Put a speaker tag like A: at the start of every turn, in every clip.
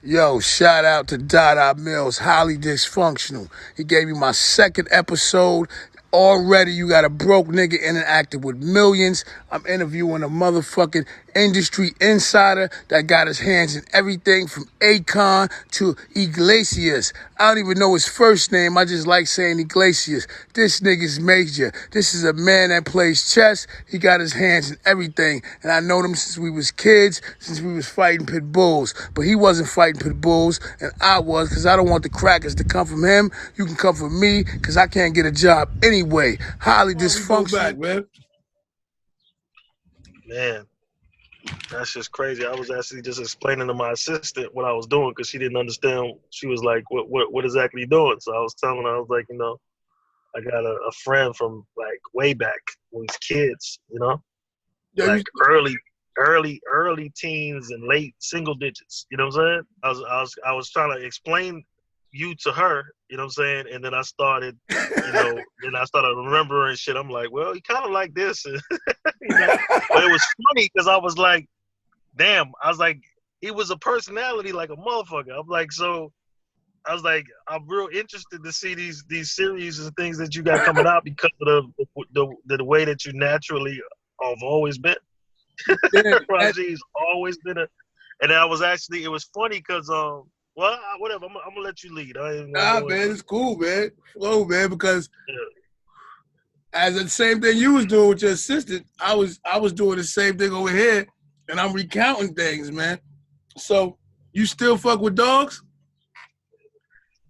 A: Yo, shout out to Dada Mills, highly dysfunctional. He gave me my second episode. Already, you got a broke nigga interacting with millions. I'm interviewing a motherfucking industry insider that got his hands in everything from Akon to Iglesias. I don't even know his first name. I just like saying Iglesias. This nigga's major. This is a man that plays chess. He got his hands in everything. And I know him since we was kids, since we was fighting pit bulls. But he wasn't fighting pit bulls, and I was, because I don't want the crackers to come from him. You can come from me, because I can't get a job anyway. Highly dysfunctional. Back, man.
B: Man, that's just crazy. I was actually just explaining to my assistant what I was doing because she didn't understand. She was like, what exactly you doing? So I was telling her, I was like, I got a friend from like way back when we was kids,
A: Yeah,
B: like early teens and late single digits. You know what I'm saying? I was trying to explain you to her, you know what I'm saying? And then I started, then I started remembering shit. I'm like, well, he kind of like this. But it was funny because I was like, damn, I was like, he was a personality like a motherfucker. I'm like, so I was like, I'm real interested to see these series and things that you got coming out because of the way that you naturally have always been. Raji's always been and I was actually, it was funny because well, whatever. I'm gonna let you lead.
A: Nah, man, it's cool, man. Flow, man, because as the same thing you was doing with your assistant, I was doing the same thing over here, and I'm recounting things, man. So you still fuck with dogs?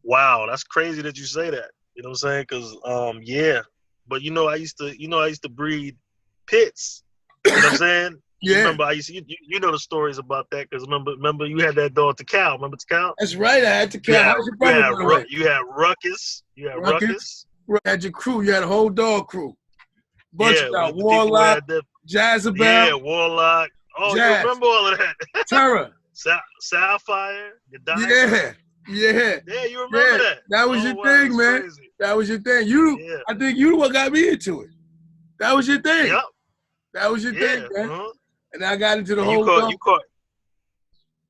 B: Wow, that's crazy that you say that. You know what I'm saying? Because yeah, but I used to breed pits. You know what I'm saying?
A: Yeah.
B: You remember I used to, you know the stories about that because remember you had that dog Takal. Remember Takal?
A: That's right. I had Takal. How's your brother, by the way?
B: You had Ruckus. You had Ruckus.
A: You had your crew. You had a whole dog crew. Bunch
B: of
A: Warlock, Jazabelle.
B: Yeah, Warlock. Oh, Jazz. You remember all of that?
A: Terror.
B: Sapphire.
A: Yeah.
B: Yeah, you remember that.
A: That was your thing, man. Crazy. That was your thing. I think you what got me into it. That was your thing.
B: Yep.
A: That was your thing, man.
B: Uh-huh.
A: And I got into the
B: and
A: whole
B: you caught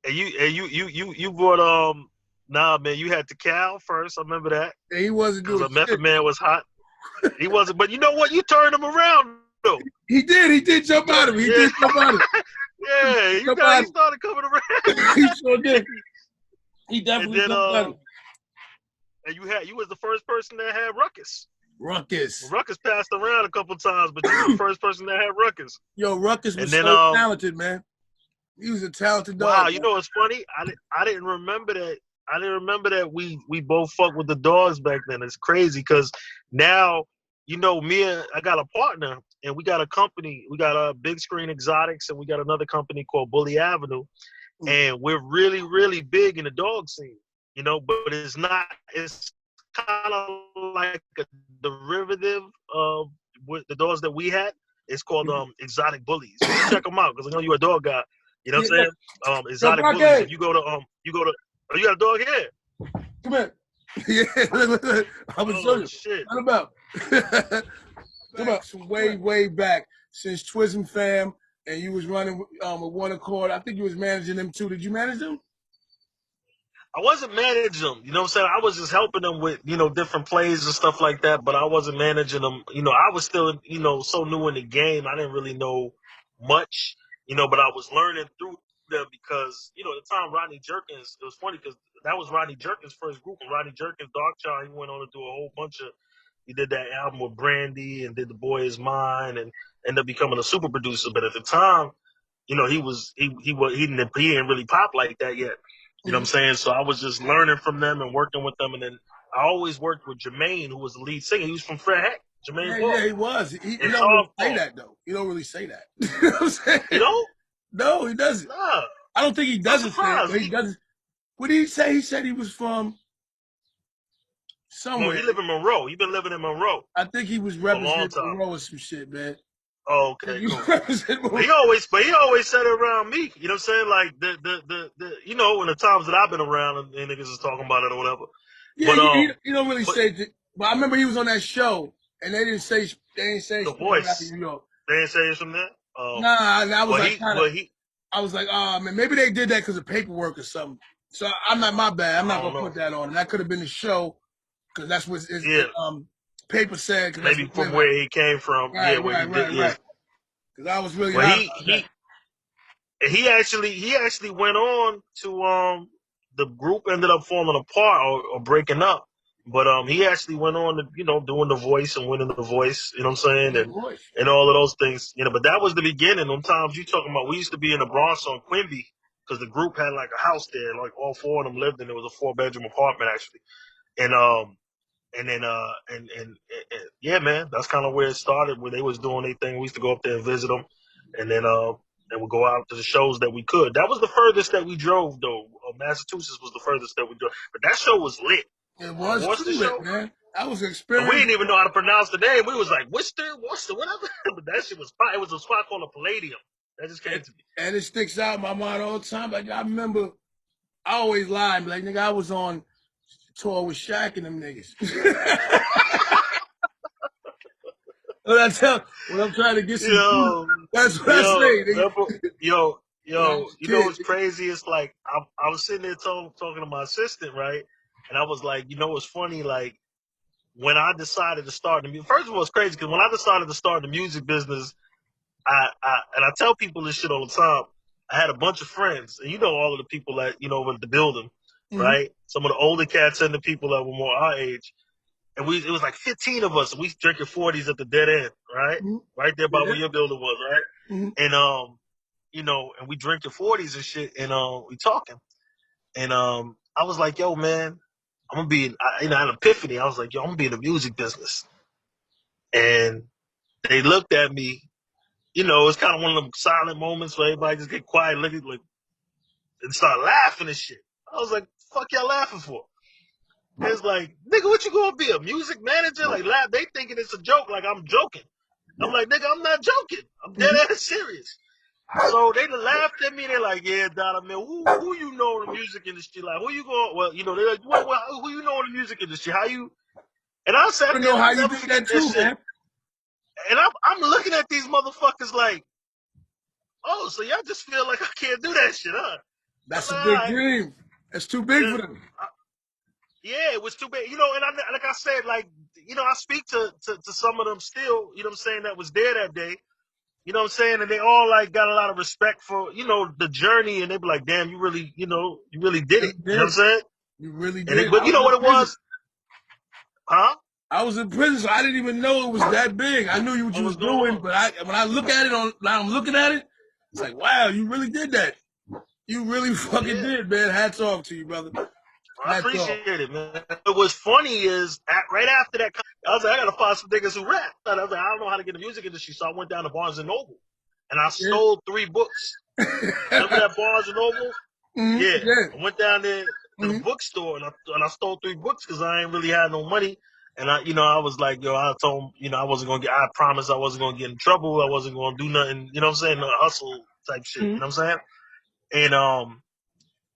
B: and you brought nah, man, you had Takal first. I remember that.
A: Yeah, he wasn't doing
B: shit. Method Man was hot. He wasn't, but you know what? You turned him around though.
A: He did jump out of him. He did jump out of him.
B: Yeah, he started coming around.
A: He sure did. He definitely jumped out of him.
B: And you was the first person that had Ruckus.
A: Ruckus
B: passed around a couple times, but you were the first person that had Ruckus.
A: Yo, Ruckus was so talented, man. He was a talented dog.
B: Wow,
A: man.
B: You know what's funny? I didn't remember that. I didn't remember that we both fucked with the dogs back then. It's crazy because now, I got a partner and we got a company. We got a Big Screen Exotics and we got another company called Bully Avenue. And we're really, really big in the dog scene, but it's not, it's kind of like a derivative of what the dogs that we had. It's called Exotic Bullies. Check them out because I know you're a dog guy. You know what I'm saying? Exotic Bullies. If you go to oh, you got a dog here?
A: Come here. Yeah, look. I was showing you.
B: Shit.
A: What about? Come on. Way back since Twism Fam, and you was running with One Accord. I think you was managing them too. Did you manage them?
B: I wasn't managing them. You know what I'm saying? I was just helping them with, different plays and stuff like that, but I wasn't managing them. I was still, so new in the game. I didn't really know much, but I was learning through them because, at the time, Rodney Jerkins, it was funny because that was Rodney Jerkins' first group. And Rodney Jerkins, Darkchild, he went on to do a whole bunch of, he did that album with Brandy and did The Boy Is Mine and ended up becoming a super producer. But at the time, he didn't really pop like that yet. You know what I'm saying? So I was just learning from them and working with them. And then I always worked with Jermaine, who was the lead singer. He was from Fred Heck. Jermaine
A: Yeah, he was. He don't really say that, though. He don't really say that. You know what I'm saying?
B: You don't?
A: No, he doesn't.
B: Nah.
A: I don't think he doesn't say it, but he doesn't. What did he say? He said he was from somewhere.
B: Well, he lived in Monroe. He been living in Monroe.
A: I think he was representing Monroe or some shit, man.
B: Oh, okay, cool. But he always said it around me. You know what I'm saying? Like the in the times that I've been around and niggas is talking about it or whatever.
A: Yeah, but, he don't really say it. But I remember he was on that show and they didn't say
B: The Voice.
A: New York.
B: They didn't say it's from there?
A: Nah, I was I was like, oh man, maybe they did that because of paperwork or something. So I'm not my bad. I'm
B: I
A: not
B: don't
A: gonna
B: know.
A: put that on. That could have been the show because that's what
B: Yeah,
A: paper said because that's
B: maybe
A: what
B: from
A: went like.
B: where he came from. Yeah,
A: Right,
B: where he
A: right,
B: did.
A: right,
B: Yeah,
A: right. Because I was really
B: well,
A: hot about that.
B: he actually went on to the group ended up falling apart or breaking up. But he actually went on to, doing the voice and winning the voice, you know what I'm saying?
A: The
B: And
A: voice.
B: and all of those things. But that was the beginning. Sometimes you talking about we used to be in the Bronx on Quimby because the group had like a house there, like all four of them lived in. It was a 4-bedroom apartment actually. And and then and yeah, man, that's kind of where it started. Where they was doing their thing, we used to go up there and visit them, and then and we go out to the shows that we could. That was the furthest that we drove, though. Massachusetts was the furthest that we drove, but that show was lit.
A: It
B: The
A: was
B: Worcester
A: too lit,
B: show,
A: man. That was an
B: and we
A: experience.
B: didn't even know how to pronounce the name. We was like Worcester, whatever. But that shit was fire. It was a spot called a Palladium. That just came
A: And,
B: to me.
A: and it sticks out in my mind all the time. Like I remember, I always lied, like nigga, I was on tour with Shaq and them niggas. When I'm trying to get some juice,
B: Yo,
A: that's what I say,
B: yo,
A: nigga. When I was a
B: you know
A: kid,
B: what's crazy? It's like I was sitting there talking to my assistant, right? And I was like, what's funny? Like when I decided to start the music, first of all, it's crazy because when I decided to start the music business, I tell people this shit all the time. I had a bunch of friends, and all of the people that in the building,
A: mm-hmm,
B: right? Some of the older cats and the people that were more our age, and it was like 15 of us, and we drinking 40s at the dead end, right?
A: mm-hmm,
B: Right there by
A: yeah,
B: where your building was, right?
A: mm-hmm,
B: And and we drinking 40s and shit, and we talking, and I was like, yo, man, I'm gonna be, an epiphany. I was like, yo, I'm gonna be in the music business, and they looked at me. It's kind of one of them silent moments where everybody just get quiet, look at like, and start laughing and shit. I was like, fuck y'all laughing for? It's like, nigga, what you gonna be, a music manager? Like, laugh. They thinking it's a joke, like I'm joking. I'm like, nigga, I'm not joking. I'm dead
A: mm-hmm.
B: ass serious. So they laughed at me. They're like, yeah, Dada, man, who you know in the music industry? Like, who you going? Well, they're like, who you know in the music industry? How you? And I sat
A: You
B: there
A: know
B: and
A: how
B: I'll
A: you
B: never
A: did
B: forget
A: that
B: that
A: too,
B: shit.
A: man.
B: And I'm looking at these motherfuckers like, oh, so y'all just feel like I can't do that shit, huh? I'm
A: That's a
B: like, all
A: big
B: right.
A: dream. That's too big
B: Yeah,
A: for them.
B: yeah, it was too bad. And like I said, like, I speak to some of them still, what I'm saying, that was there that day. You know what I'm saying? And they all like got a lot of respect for, the journey, and they be like, damn, you really, you really did it.
A: Really
B: You know what I'm
A: did.
B: saying?
A: You really
B: And
A: did.
B: but
A: I
B: you
A: was
B: know
A: in
B: what it
A: prison.
B: was? Huh?
A: I was in prison, so I didn't even know it was that big. I knew what
B: What
A: you was
B: was going
A: doing,
B: on?
A: but when I look at it now I'm looking at it, it's like, wow, you really did that. You really fucking
B: Yeah.
A: did, man. Hats off to you, brother.
B: I
A: Hats off.
B: appreciate it, man. What was funny is right after that, I was like, I gotta find some niggas who rap. And I was like, I don't know how to get in the music industry, so I went down to Barnes and Noble, and I
A: Yeah.
B: stole 3 books. Remember that Barnes and Noble? Yeah,
A: Yeah.
B: I went down there to the
A: Mm-hmm.
B: bookstore, and I stole 3 books because I ain't really had no money. And I was like, yo, I told him, I wasn't gonna get. I promised I wasn't gonna get in trouble. I wasn't gonna do nothing. You know what I'm saying? No hustle type shit. You know what I'm saying? And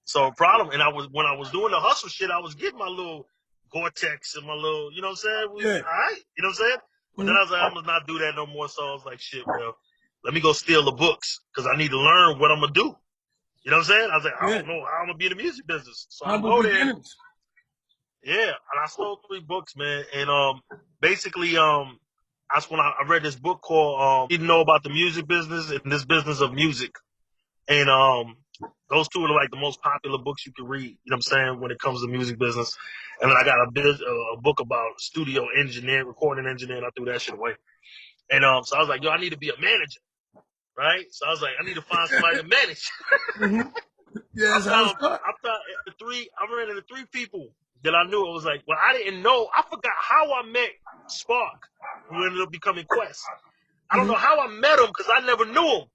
B: so problem. And when I was doing the hustle shit, I was getting my little Gore-Tex and my little, you know what I'm saying? We
A: Yeah.
B: all right, you know what I'm saying? But then
A: Mm-hmm.
B: I was like, I'm gonna not do that no more. So I was like, shit, well, let me go steal the books because I need to learn what I'm gonna do. You know what I'm saying? I was like, I
A: Yeah.
B: don't know how I'm gonna be in the music business. So I
A: Humble
B: go there,
A: beginnings.
B: yeah, and I stole 3 books, man. And basically, that's when I read this book called Didn't Know About the Music Business and This Business of Music. And those two are like the most popular books you can read, you know what I'm saying, when it comes to music business. And then I got a book about studio engineering, recording engineering. I threw that shit away. And so I was like, yo, I need to be a manager, right? So I was like, I need to find somebody to manage.
A: Mm-hmm. Yeah,
B: I
A: that's how it
B: found
A: started.
B: I ran into 3 people that I knew. It was like, well, I didn't know. I forgot how I met Spark, who ended up becoming Quest. I don't
A: Mm-hmm.
B: know how I met him because I never knew him.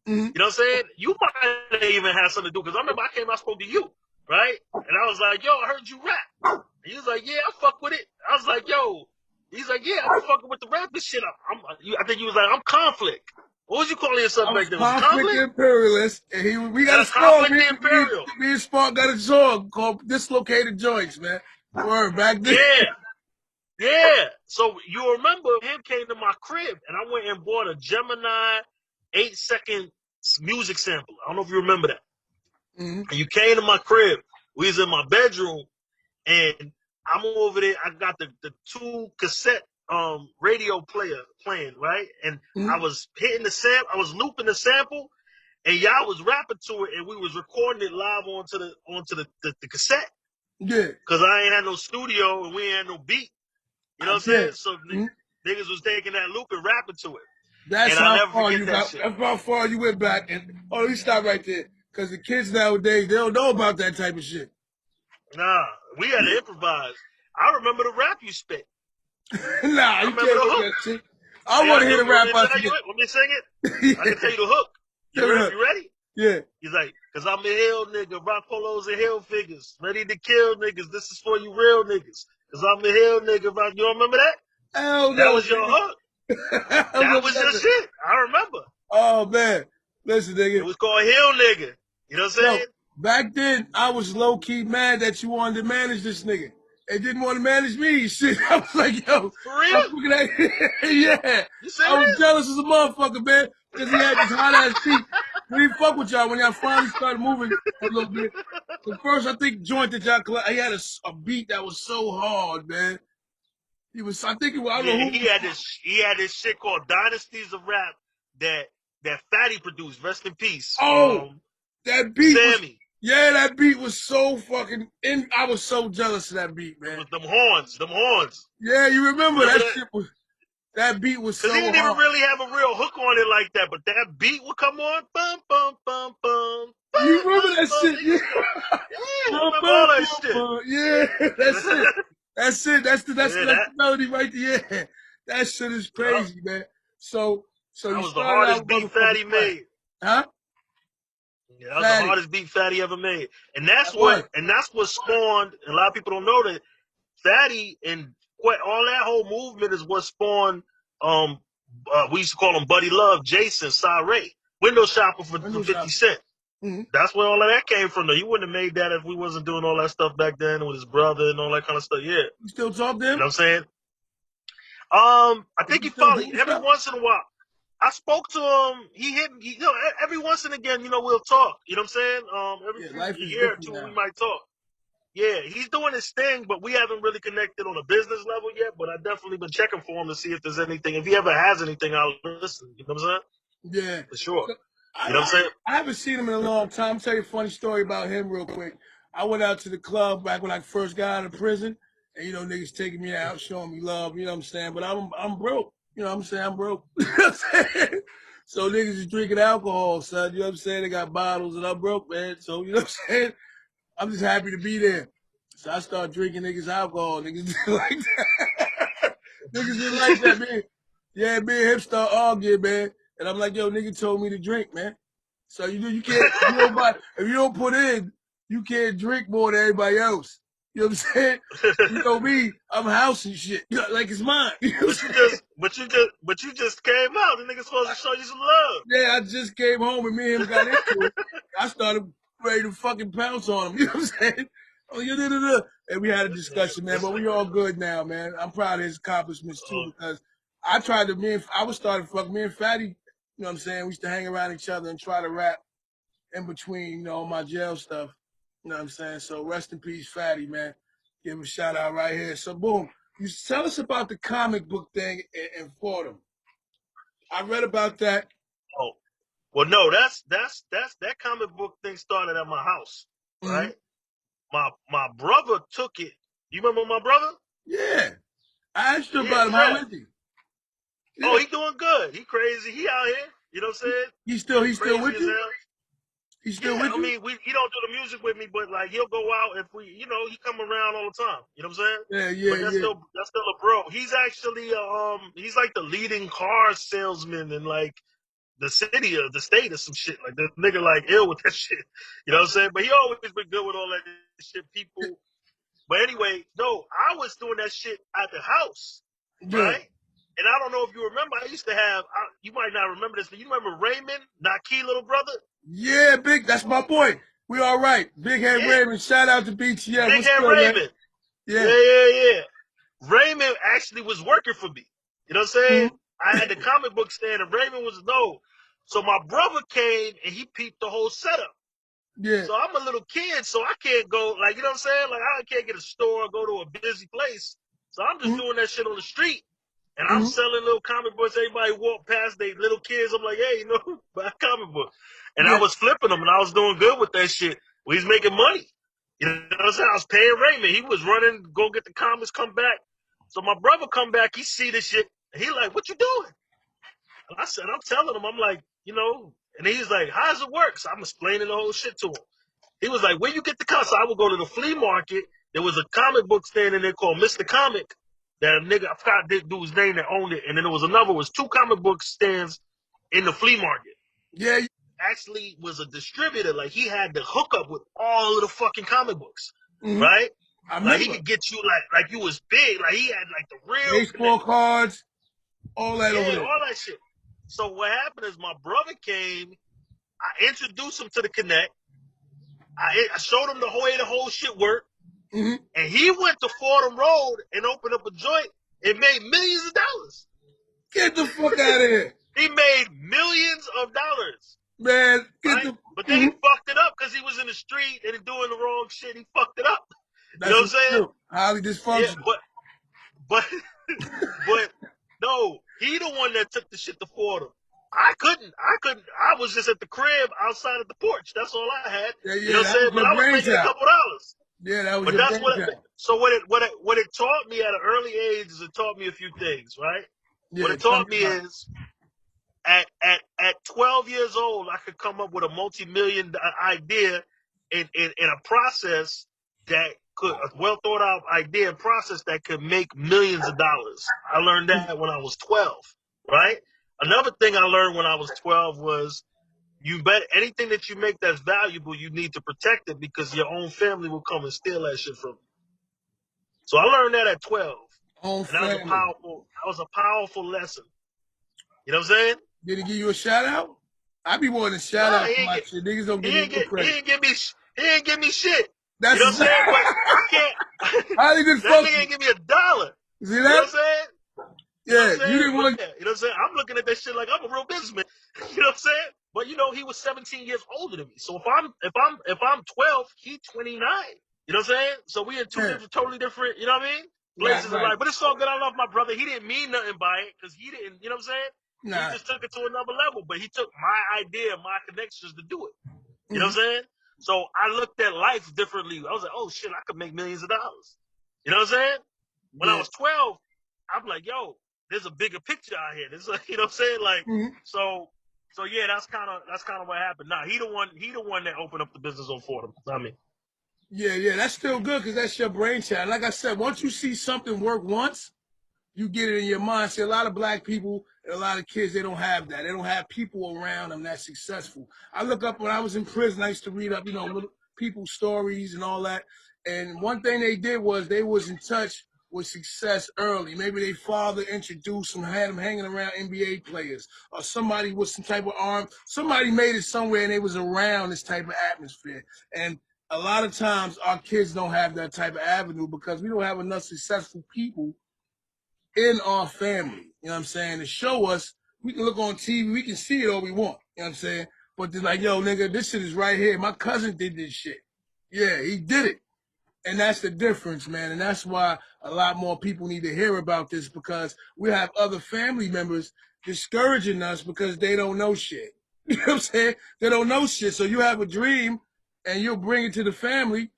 A: Mm-hmm.
B: You know what I'm saying? You might even have something to do because I remember I spoke to you, right? And I was like, yo, I heard you rap. And he was like, yeah, I fuck with it. I was like, yo, he's like, yeah, I be fucking with the rap and shit. I think he was like, I'm conflict. What was you calling yourself
A: I was
B: back then? Was it
A: conflict
B: conflict?
A: imperialist, and we got a song.
B: Conflict the Imperial.
A: Me and Spark got a song called "Dislocated Joints," man. Word back then.
B: Yeah, yeah. So you remember him came to my crib and I went and bought a Gemini 8-second music sample. I don't know if you remember that.
A: Mm-hmm.
B: And you came to my crib We was in my bedroom, and I'm over there. I got the 2 cassette radio player playing, right? And I
A: Mm-hmm.
B: was hitting the sample, I was looping the sample, and y'all was rapping to it, and we was recording it live onto the cassette.
A: Yeah.
B: Cause I ain't had no studio and we ain't had no beat. You know
A: I
B: what I'm saying?
A: did.
B: So
A: Mhm.
B: niggas was taking that loop and rapping to it.
A: That's
B: And I'll
A: how
B: never
A: far
B: forget
A: you
B: that
A: got.
B: shit.
A: That's how far you went back. And oh, you stop right there, because the kids nowadays they don't know about that type of shit.
B: Nah, we had to improvise. I remember the rap you spit.
A: Nah,
B: I
A: you
B: remember
A: can't
B: the
A: remember
B: hook.
A: that shit. I
B: I
A: want
B: gotta
A: to hear
B: do.
A: the
B: You want
A: rap
B: me to
A: I
B: tell you
A: forget.
B: it? Want me to sing it? I can tell
A: Yeah.
B: you the hook.
A: Give it up.
B: You ready?
A: Yeah.
B: He's like, cause I'm a hill nigga, rock polos and hill figures, ready to kill niggas. This is for you real niggas. Cause I'm a hill nigga, rock. You don't remember that?
A: Hell
B: That
A: no,
B: was your
A: nigga.
B: hook.
A: I
B: That was your
A: remember.
B: shit. I remember.
A: Oh man, listen,
B: It
A: nigga.
B: was called Hill Nigga. You know what I'm
A: Yo,
B: saying?
A: back then I was low key mad that you wanted to manage this nigga and didn't want to manage me. Shit, I was like, yo,
B: For real?
A: I'm looking at yeah.
B: You
A: I was
B: serious?
A: jealous as a motherfucker, man, because he had this hot ass beat. We didn't fuck with y'all when y'all finally started moving a little bit. The first, I think, joint that y'all collect, he had a beat that was so hard, man. He was, I think, I don't know
B: Yeah,
A: who.
B: he had this shit called Dynasties of Rap that Fatty produced. Rest in peace.
A: Oh, that beat was,
B: Sammy.
A: yeah, that beat was so fucking, I was so jealous of that beat,
B: It
A: man.
B: was them horns. Them horns.
A: Yeah, you remember
B: Remember
A: that
B: that?
A: shit was, that beat was
B: Cause he
A: so
B: didn't even
A: hard.
B: really have a real hook on it like that, but that beat would come on, bum bum bum bum
A: You
B: bum
A: remember
B: bum
A: that
B: bum.
A: shit?
B: Niggas
A: Yeah.
B: used to go, yeah, I remember all that shit.
A: Yeah, that's it. That's it.
B: Yeah,
A: That's
B: that.
A: the melody right there. Yeah. That shit is
B: Yup.
A: crazy, man. So
B: That
A: you
B: was the
A: started
B: hardest
A: out
B: beat
A: motherfucking
B: Fatty
A: flat.
B: made.
A: Huh?
B: Yeah, that was the
A: Fatty.
B: hardest beat Fatty ever made, and
A: That was.
B: that's what spawned. A lot of people don't know that Fatty and all that whole movement is what spawned. Um, we used to call him Buddy Love, Jason, Ray, window shopper for
A: Window
B: 50
A: shop.
B: Cent.
A: Mm-hmm.
B: That's where all of that came from. Though you wouldn't have made that if we wasn't doing all that stuff back then with his brother and all that kind of stuff. Yeah, you
A: You still talk to
B: know what
A: him?
B: I'm saying. I
A: Is
B: think
A: he
B: he
A: still
B: probably
A: doing
B: every
A: stuff?
B: once in a while. I spoke to him. He hit me. Every once and again, we'll talk. You know what I'm saying? Every
A: Yeah,
B: few
A: life
B: a
A: is
B: year or
A: different
B: two, we
A: now.
B: might talk. Yeah, he's doing his thing, but we haven't really connected on a business level yet. But I definitely been checking for him to see if there's anything. If he ever has anything, I'll listen. You know what I'm saying?
A: Yeah.
B: For sure.
A: So,
B: You know what I'm saying?
A: I haven't seen him in a long time. I'll tell you a funny story about him real quick. I went out to the club back when I first got out of prison, and niggas taking me out, showing me love, you know what I'm saying? But I'm broke. You know what I'm saying? I'm broke. You know what I'm saying? So niggas is drinking alcohol, son. You know what I'm saying? They got bottles and I'm broke, man. So you know what I'm saying? I'm just happy to be there. So I start drinking niggas alcohol. Niggas didn't like that. Niggas didn't like that, man. Yeah, me and him start arguing, man. And I'm like, yo, nigga told me to drink, man. So you can't if you don't put in, you can't drink more than everybody else. You know what I'm saying? You know me, I'm house and shit. You know, like it's mine. You know what I'm saying?
B: But you just came out. The nigga's supposed to show you some love.
A: Yeah, I just came home and me and him got into it. I started ready to fucking pounce on him. You know what I'm saying? Oh, yeah, da, da, da. And we had a discussion, man.
B: This
A: But we
B: nigga.
A: all good now, man. I'm proud of his accomplishments too because I was starting to fuck me and Fatty. You know what I'm saying? We used to hang around each other and try to rap in between, all my jail stuff. You know what I'm saying? So rest in peace, Fatty, man. Give him a shout out right here. So boom, you tell us about the comic book thing in Fordham. I read about that.
B: Oh, well, no, that's that comic book thing started at my house,
A: Mhm.
B: right? My brother took it. You remember my brother?
A: Yeah. I asked you
B: Yeah,
A: about him. How
B: yeah.
A: is he?
B: Oh,
A: Yeah.
B: he doing good. He crazy. He out here. You know what I'm saying?
A: He's still
B: Crazy
A: with
B: as
A: you?
B: hell.
A: He's still
B: Yeah,
A: with
B: I
A: you?
B: mean, he don't do the music with me, but like he'll go out if he come around all the time. You know what I'm saying?
A: Yeah,
B: But
A: yeah, yeah.
B: that's still a bro. He's actually he's like the leading car salesman in like the city or the state or some shit. Like this nigga like ill with that shit. You know what I'm saying? But he always been good with all that shit. People. But anyway, no, I was doing that shit at the house,
A: Yeah.
B: right? And I don't know if you remember, I used to have. You might not remember this, but you remember Raymond, Naki little brother?
A: Yeah, big. That's my boy. We all right. Big Head
B: Yeah,
A: Raymond. Shout out to BTF.
B: big
A: What's
B: head
A: good, man?
B: Raymond.
A: Yeah.
B: Yeah. Raymond actually was working for me. You know what I'm saying?
A: Mhm.
B: I had the comic book stand, and Raymond was no. So my brother came and he peeped the whole setup.
A: Yeah.
B: So I'm a little kid, so I can't go, like, you know what I'm saying? Like, I can't get a store or go to a busy place. So I'm just
A: Mm-hmm.
B: doing that shit on the street. And I'm
A: Mm-hmm.
B: selling little comic books. Everybody walk past, they little kids. I'm like, hey, you know, buy a comic book. And I
A: Yeah.
B: was flipping them, and I was doing good with that shit. We was making money. You know what I'm saying? I was paying Raymond. He was running, go get the comics, come back. So my brother come back, he see this shit, and he like, what you doing? And I said, I'm telling him, I'm like, you know, and he's like, how does it work? So I'm explaining the whole shit to him. He was like, where you get the comics? So I would go to the flea market. There was a comic book stand in there called Mr. Comic. That a nigga, I forgot the dude's name that owned it. And then there was another, was two comic book stands in the flea market.
A: Yeah.
B: Actually was a distributor. Like he had the hookup with all of the fucking comic books.
A: Mm-hmm.
B: Right?
A: I
B: Like he
A: remember
B: could get you like you was big. Like he had like the real
A: baseball
B: connect.
A: cards, all that over
B: Yeah,
A: there.
B: all that shit. So what happened is my brother came, I introduced him to the connect. I showed him the whole shit worked.
A: Mm-hmm.
B: And he went to Fordham Road and opened up a joint and made millions of dollars.
A: Get the fuck out of here,
B: He made millions of dollars,
A: man. Get
B: right?
A: the.
B: But then he
A: Mm-hmm.
B: fucked it up because he was in the street and doing the wrong shit. He fucked it up. You know
A: That's
B: what I'm
A: what you
B: saying?
A: do. Highly
B: Yeah,
A: dysfunctional.
B: but but no, he the one that took the shit to Fordham. I couldn't. I was just at the crib outside of the porch. That's all I had.
A: Yeah,
B: You know
A: yeah.
B: what I'm
A: That
B: saying?
A: was
B: But
A: your
B: I was making a
A: brainchild.
B: couple dollars.
A: Yeah, that was
B: But
A: your
B: that's what.
A: brainchild.
B: So what it taught me at an early age is it taught me a few things, right? What
A: Yeah,
B: it
A: tell me
B: taught me
A: about it.
B: is at 12 years old, I could come up with a multi-million idea in a process that could a well thought out idea and process that could make millions of dollars. I learned that when I was 12, right? Another thing I learned when I was 12 was you bet anything that you make that's valuable, you need to protect it because your own family will come and steal that shit from you. So I learned that at 12.
A: Own
B: And
A: family.
B: that was a powerful lesson. You know what I'm saying?
A: Did he give you a shout out? I be wanting a shout
B: Nah,
A: out for my shit. Niggas don't give me no
B: he
A: credit.
B: ain't give me shit. You know what I'm
A: That's
B: saying? But I can't.
A: highly
B: That nigga
A: dysfunctional.
B: ain't give me a dollar.
A: See
B: You know
A: that?
B: what I'm saying? You know what
A: Yeah,
B: I'm
A: you
B: saying?
A: didn't
B: But
A: want.
B: yeah, you know what I'm saying? I'm looking at that shit like I'm a real businessman. You know what I'm saying? But you know, he was 17 years older than me. So if I'm 12, he 29. You know what I'm saying? So we in two
A: Yeah,
B: different, totally different. You know what I mean?
A: right,
B: Places in
A: right.
B: life. But it's all good. I love my brother. He didn't mean nothing by it because he didn't. You know what I'm saying? He
A: Nah.
B: just took it to another level. But he took my idea, my connections to do it. You know
A: Mm-hmm.
B: what I'm saying? So I looked at life differently. I was like, oh shit, I could make millions of dollars. You know what I'm saying? When I
A: Yeah.
B: was 12, I'm like, yo, there's a bigger picture out here. There's like, you know what I'm saying? Like,
A: Mm-hmm.
B: so yeah, that's kind of what happened. Nah, he the one that opened up the business on Fordham. I mean,
A: Yeah, yeah. That's still good because that's your brainchild. Like I said, once you see something work once, you get it in your mind. See, a lot of black people and a lot of kids, they don't have that. They don't have people around them that's successful. I look up when I was in prison, I used to read up, little people's stories and all that. And one thing they did was they was in touch with success early. Maybe their father introduced them, had them hanging around NBA players, or somebody with some type of arm. Somebody made it somewhere and they was around this type of atmosphere. And a lot of times our kids don't have that type of avenue because we don't have enough successful people in our family. You know what I'm saying? To show us, we can look on TV, we can see it all we want. You know what I'm saying? But they're like, yo, nigga, this shit is right here. My cousin did this shit. Yeah, he did it. And that's the difference, man. And that's why a lot more people need to hear about this because we have other family members discouraging us because they don't know shit. You know what I'm saying? They don't know shit. So you have a dream and you'll bring it to the family.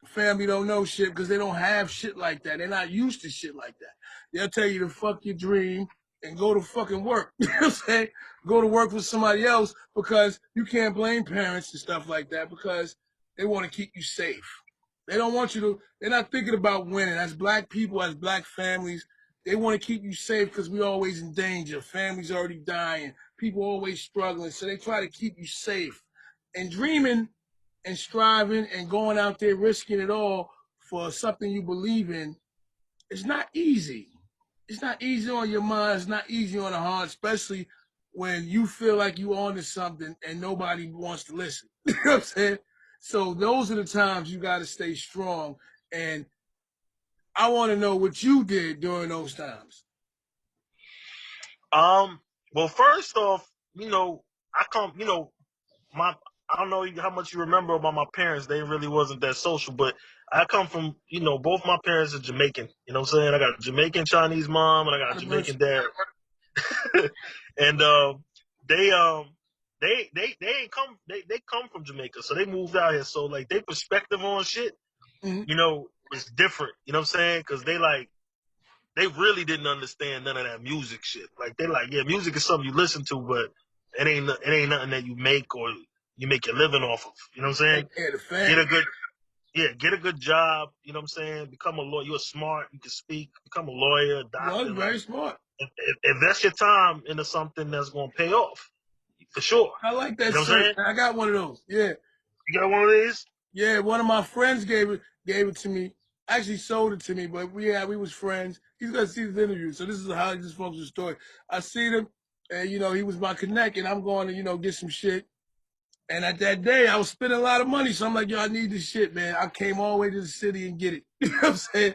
A: Family don't know shit because they don't have shit like that. They're not used to shit like that. They'll tell you to fuck your dream and go to fucking work. You know what I'm saying? Go to work for somebody else because you can't blame parents and stuff like that because they want to keep you safe. They don't want you to, they're not thinking about winning. As black people, as black families, they want to keep you safe because we always in danger. Families already dying. People always struggling. So they try to keep you safe. And dreaming and striving and going out there risking it all for something you believe in, it's not easy. It's not easy on your mind. It's not easy on the heart, especially when you feel like you on to something and nobody wants to listen. You know what I'm saying? So those are the times you got to stay strong. And I want to know what you did during those times.
B: well, first off, you know, I come, you know, my I don't know how much you remember about my parents. They really wasn't that social, but I come from, both my parents are Jamaican. You know what I'm saying? I got a Jamaican Chinese mom and I got a
A: God bless
B: Jamaican dad. And they ain't come they come from Jamaica, so they moved out here. So like their perspective on shit,
A: you.
B: is different. You know what I'm saying? Because they really didn't understand none of that music shit. Like they like, yeah, music is something you listen to, but it ain't nothing that you make or you make your living off of. You know what I'm saying?
A: Take care of the
B: Get a
A: family.
B: good get a good job. You know what I'm saying? Become a lawyer. You're smart. You can speak. Become a lawyer, a
A: Was
B: doctor. Like
A: very smart.
B: invest your time into something that's gonna pay off for sure.
A: I like
B: You
A: that
B: know what I'm
A: shirt.
B: saying?
A: I got one of those. Yeah.
B: You got one of these?
A: Yeah, one of my friends gave it to me. Actually sold it to me, but we was friends. He's gonna see this interview, so this is how this functional story. I seen him, and he was my connect, and I'm going to get some shit. And at that day, I was spending a lot of money, so I'm like, yo, I need this shit, man. I came all the way to the city and get it. You know what I'm saying?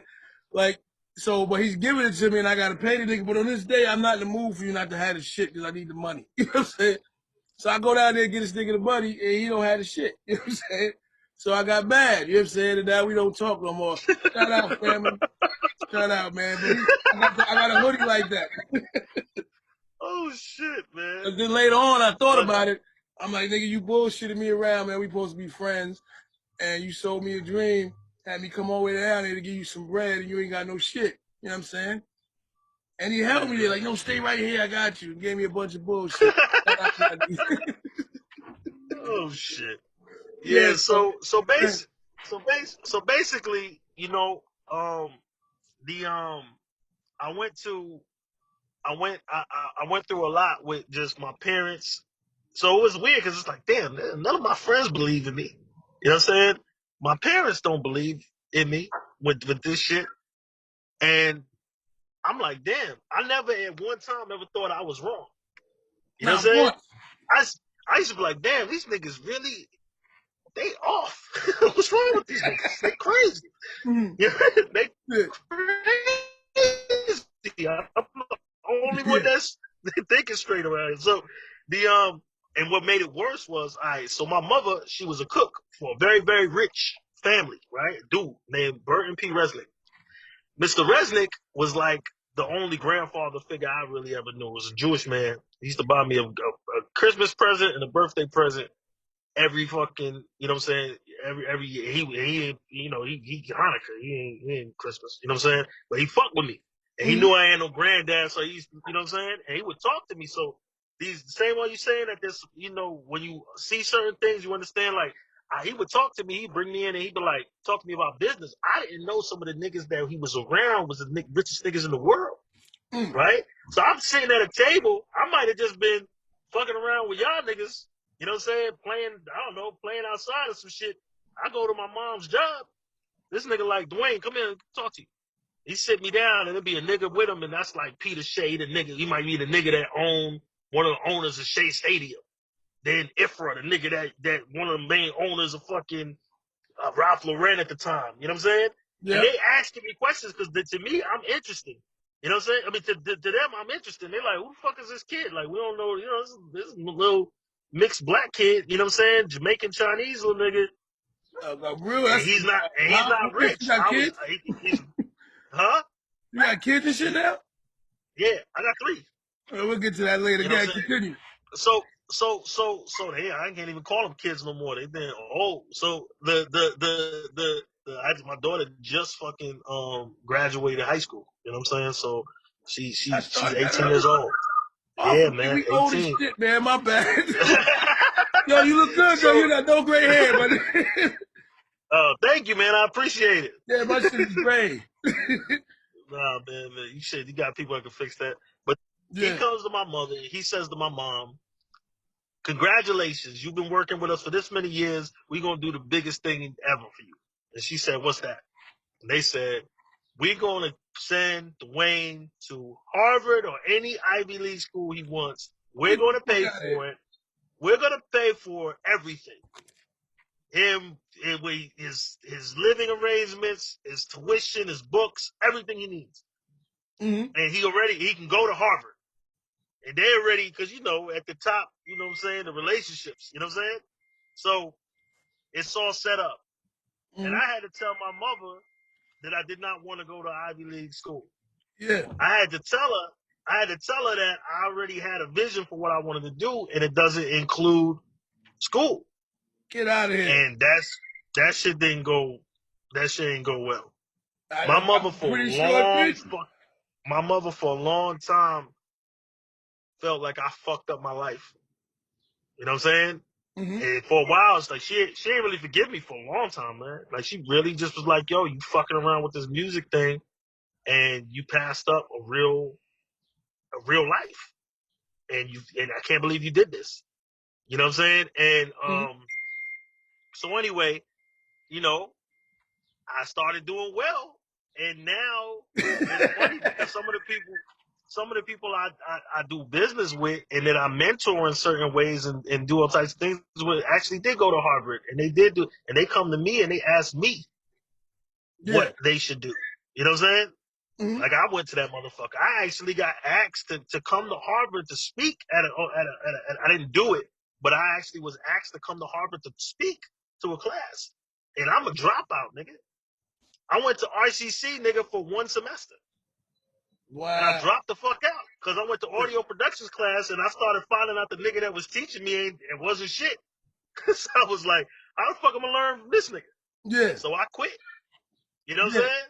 A: Like, so, but he's giving it to me, and I gotta pay the nigga. But on this day, I'm not in the mood for you not to have the shit because I need the money. You know what I'm saying? So I go down there and get this nigga the money, and he don't have the shit. You know what I'm saying? So I got mad. You know what I'm saying? And now we don't talk no more. Shout out, family. Shout out, man. But I got a hoodie like that.
B: Oh shit, man.
A: And then later on, I thought
B: But
A: about it. I'm like, nigga, you bullshitted me around, man. We supposed to be friends, and you sold me a dream, had me come all the way down there to give you some bread, and you ain't got no shit. You know what I'm saying? And he helped me there, like, no, stay right here, I got you. And gave me a bunch of bullshit. Shout out to that.
B: oh shit.
A: Yeah,
B: Yeah.
A: so
B: So basically, the I went to I went through a lot with just my parents. So it was weird because it's like, damn, none of my friends believe in me. You know what I'm saying? My parents don't believe in me with this shit. And I'm like, damn, I never at one time ever thought I was wrong. You know what
A: not
B: I'm saying?
A: once.
B: I used to be like, damn, these niggas really, they off. What's wrong with these niggas? They crazy.
A: Mhm.
B: You know, they
A: Yeah,
B: crazy. I'm the only one
A: yeah.
B: that's thinking straight around here. So the and what made it worse was so my mother, she was a cook for a very, very rich family, right? Dude named Burton P. Resnick. Mr. Resnick was like the only grandfather figure I really ever knew. It was a Jewish man. He used to buy me a Christmas present and a birthday present every fucking, you know what I'm saying? Every year. He ain't, he Hanukkah. He ain't Christmas. You know what I'm saying? But he fucked with me. And he
A: Mm-hmm.
B: knew I ain't no granddad, so he's, you know what I'm saying? And he would talk to me. So these same way you saying that this, when you see certain things, you understand like he would talk to me, he'd bring me in and he'd be like, talk to me about business. I didn't know some of the niggas that he was around was the richest niggas in the world,
A: Mm.
B: right? So I'm sitting at a table, I might have just been fucking around with y'all niggas, you know what I'm saying? Playing outside or some shit. I go to my mom's job. This nigga like, Dwayne, come here, talk to you. He sit me down and there'll be a nigga with him, and that's like Peter Shea, the nigga. He might be the nigga that owned one of the owners of Shea Stadium. Then Ifra, the nigga that one of the main owners of fucking Ralph Lauren at the time. You know what I'm saying? And
A: Yep.
B: they asking me questions because to me, I'm interested. You know what I'm saying? I mean, to them, I'm interested. They're like, who the fuck is this kid? Like, we don't know. This is a little mixed black kid. You know what I'm saying? Jamaican Chinese little nigga,
A: Real.
B: and
A: That's
B: he's
A: how
B: not
A: you
B: rich.
A: got kids.
B: He's huh?
A: You got kids and shit now.
B: Yeah, I got three.
A: We'll get to that later.
B: You know what
A: Again,
B: I'm saying?
A: continue.
B: So I can't even call them kids no more. They've been old. So my daughter just fucking graduated high school. You know what I'm saying? So
A: I
B: she's
A: started that
B: 18 years
A: early.
B: old.
A: Oh,
B: Yeah,
A: for me,
B: man,
A: we old as
B: 18.
A: shit, man. My bad. Yo, you look good, though.
B: So
A: You got no gray hair, but
B: thank you, man. I appreciate it.
A: yeah, my shit is gray.
B: Nah, man, you got people that can fix that. But he
A: Yeah.
B: comes to my mother and he says to my mom, congratulations, you've been working with us for this many years. We're gonna do the biggest thing ever for you. And she said, what's that? And they said, we're gonna send Dwayne to Harvard or any Ivy League school he wants. We're
A: Get the
B: gonna
A: fuck
B: pay
A: out of here.
B: for it. We're gonna pay for everything. His living arrangements, his tuition, his books, everything he needs.
A: Mm-hmm.
B: And he can go to Harvard. And they're already, because at the top, you know what I'm saying, the relationships, you know what I'm saying? So it's all set up. And
A: Mm-hmm.
B: I had to tell my mother that I did not want to go to Ivy League school.
A: Yeah.
B: I had to tell her that I already had a vision for what I wanted to do, and it doesn't include school.
A: Get out of here.
B: And that shit didn't go. That shit didn't go well. My mother
A: I'm
B: for a
A: pretty sure it
B: long
A: did.
B: my mother for a long time felt like I fucked up my life. You know what I'm saying?
A: Mm-hmm.
B: And for a while, it's like she ain't really forgive me for a long time, man. Like she really just was like, "Yo, you fucking around with this music thing, and you passed up a real life, and I can't believe you did this." You know what I'm saying? And
A: Mm-hmm.
B: so anyway, you know, I started doing well, and now it's funny because some of the people I do business with and that I mentor in certain ways and do all types of things with actually did go to Harvard, and they did do, and they come to me and they ask me
A: Yeah.
B: what they should do. You know what I'm saying?
A: Mm-hmm.
B: Like I went to that motherfucker. I actually got asked to come to Harvard to speak I didn't do it, but I actually was asked to come to Harvard to speak to a class. And I'm a dropout, nigga. I went to RCC, nigga, for one semester. And I
A: Wow.
B: dropped the fuck out because I went to audio productions class and I started finding out the nigga that was teaching me it wasn't shit. So I was like, how the fuck am I gonna learn from this nigga?
A: Yeah.
B: So I quit. You know what I'm
A: Yeah.
B: saying?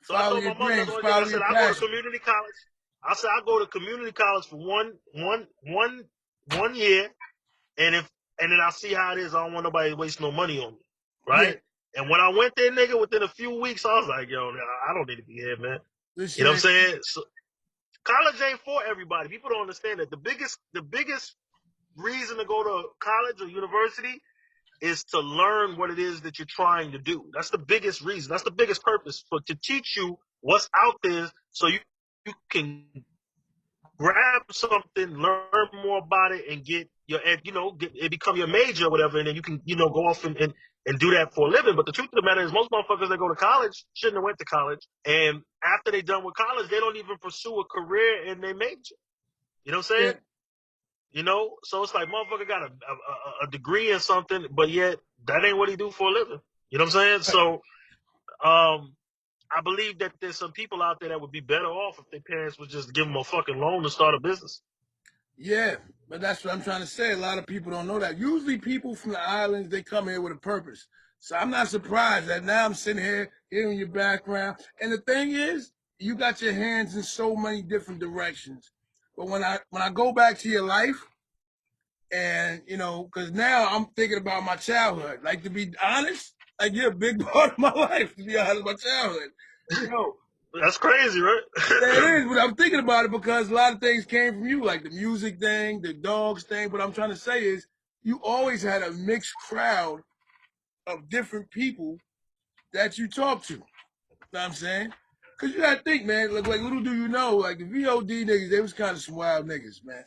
B: So I
A: Follow
B: told
A: your
B: my mother that's
A: dreams.
B: the only thing I
A: Follow
B: said.
A: your
B: I'll go to
A: passion.
B: community college. I said I'll go to community college for one year, and then I'll see how it is. I don't want nobody to waste no money on me,
A: Yeah.
B: right? And when I went there, nigga, within a few weeks, I was like, yo, I don't need to be here, man.
A: This
B: You
A: shit
B: know what
A: ain't.
B: I'm saying? So, college ain't for everybody. People don't understand that the biggest reason to go to college or university is to learn what it is that you're trying to do. That's the biggest reason. That's the biggest purpose for to teach you what's out there so you can grab something, learn more about it, and get your get it become your major or whatever, and then you can go off and do that for a living. But the truth of the matter is most motherfuckers that go to college shouldn't have went to college. And after they done with college, they don't even pursue a career in their major. You know what I'm
A: Yeah.
B: saying? So it's like motherfucker got a degree in something, but yet that ain't what he do for a living. You know what I'm saying?
A: Right.
B: So I believe that there's some people out there that would be better off if their parents would just give them a fucking loan to start a business.
A: Yeah. But that's what I'm trying to say. A lot of people don't know that. Usually people from the islands, they come here with a purpose. So I'm not surprised that now I'm sitting here hearing your background. And the thing is, you got your hands in so many different directions. But when I go back to your life, and because now I'm thinking about my childhood. Like, to be honest, like, you're a big part of my life. To be honest, my childhood. You know,
B: That's crazy, right?
A: yeah, it is. But I'm thinking about it because a lot of things came from you, like the music thing, the dogs thing. What I'm trying to say is, you always had a mixed crowd of different people that you talk to. You know what I'm saying? Cause you gotta think, man. Like little do you know, like the VOD niggas, they was kind of some wild niggas, man.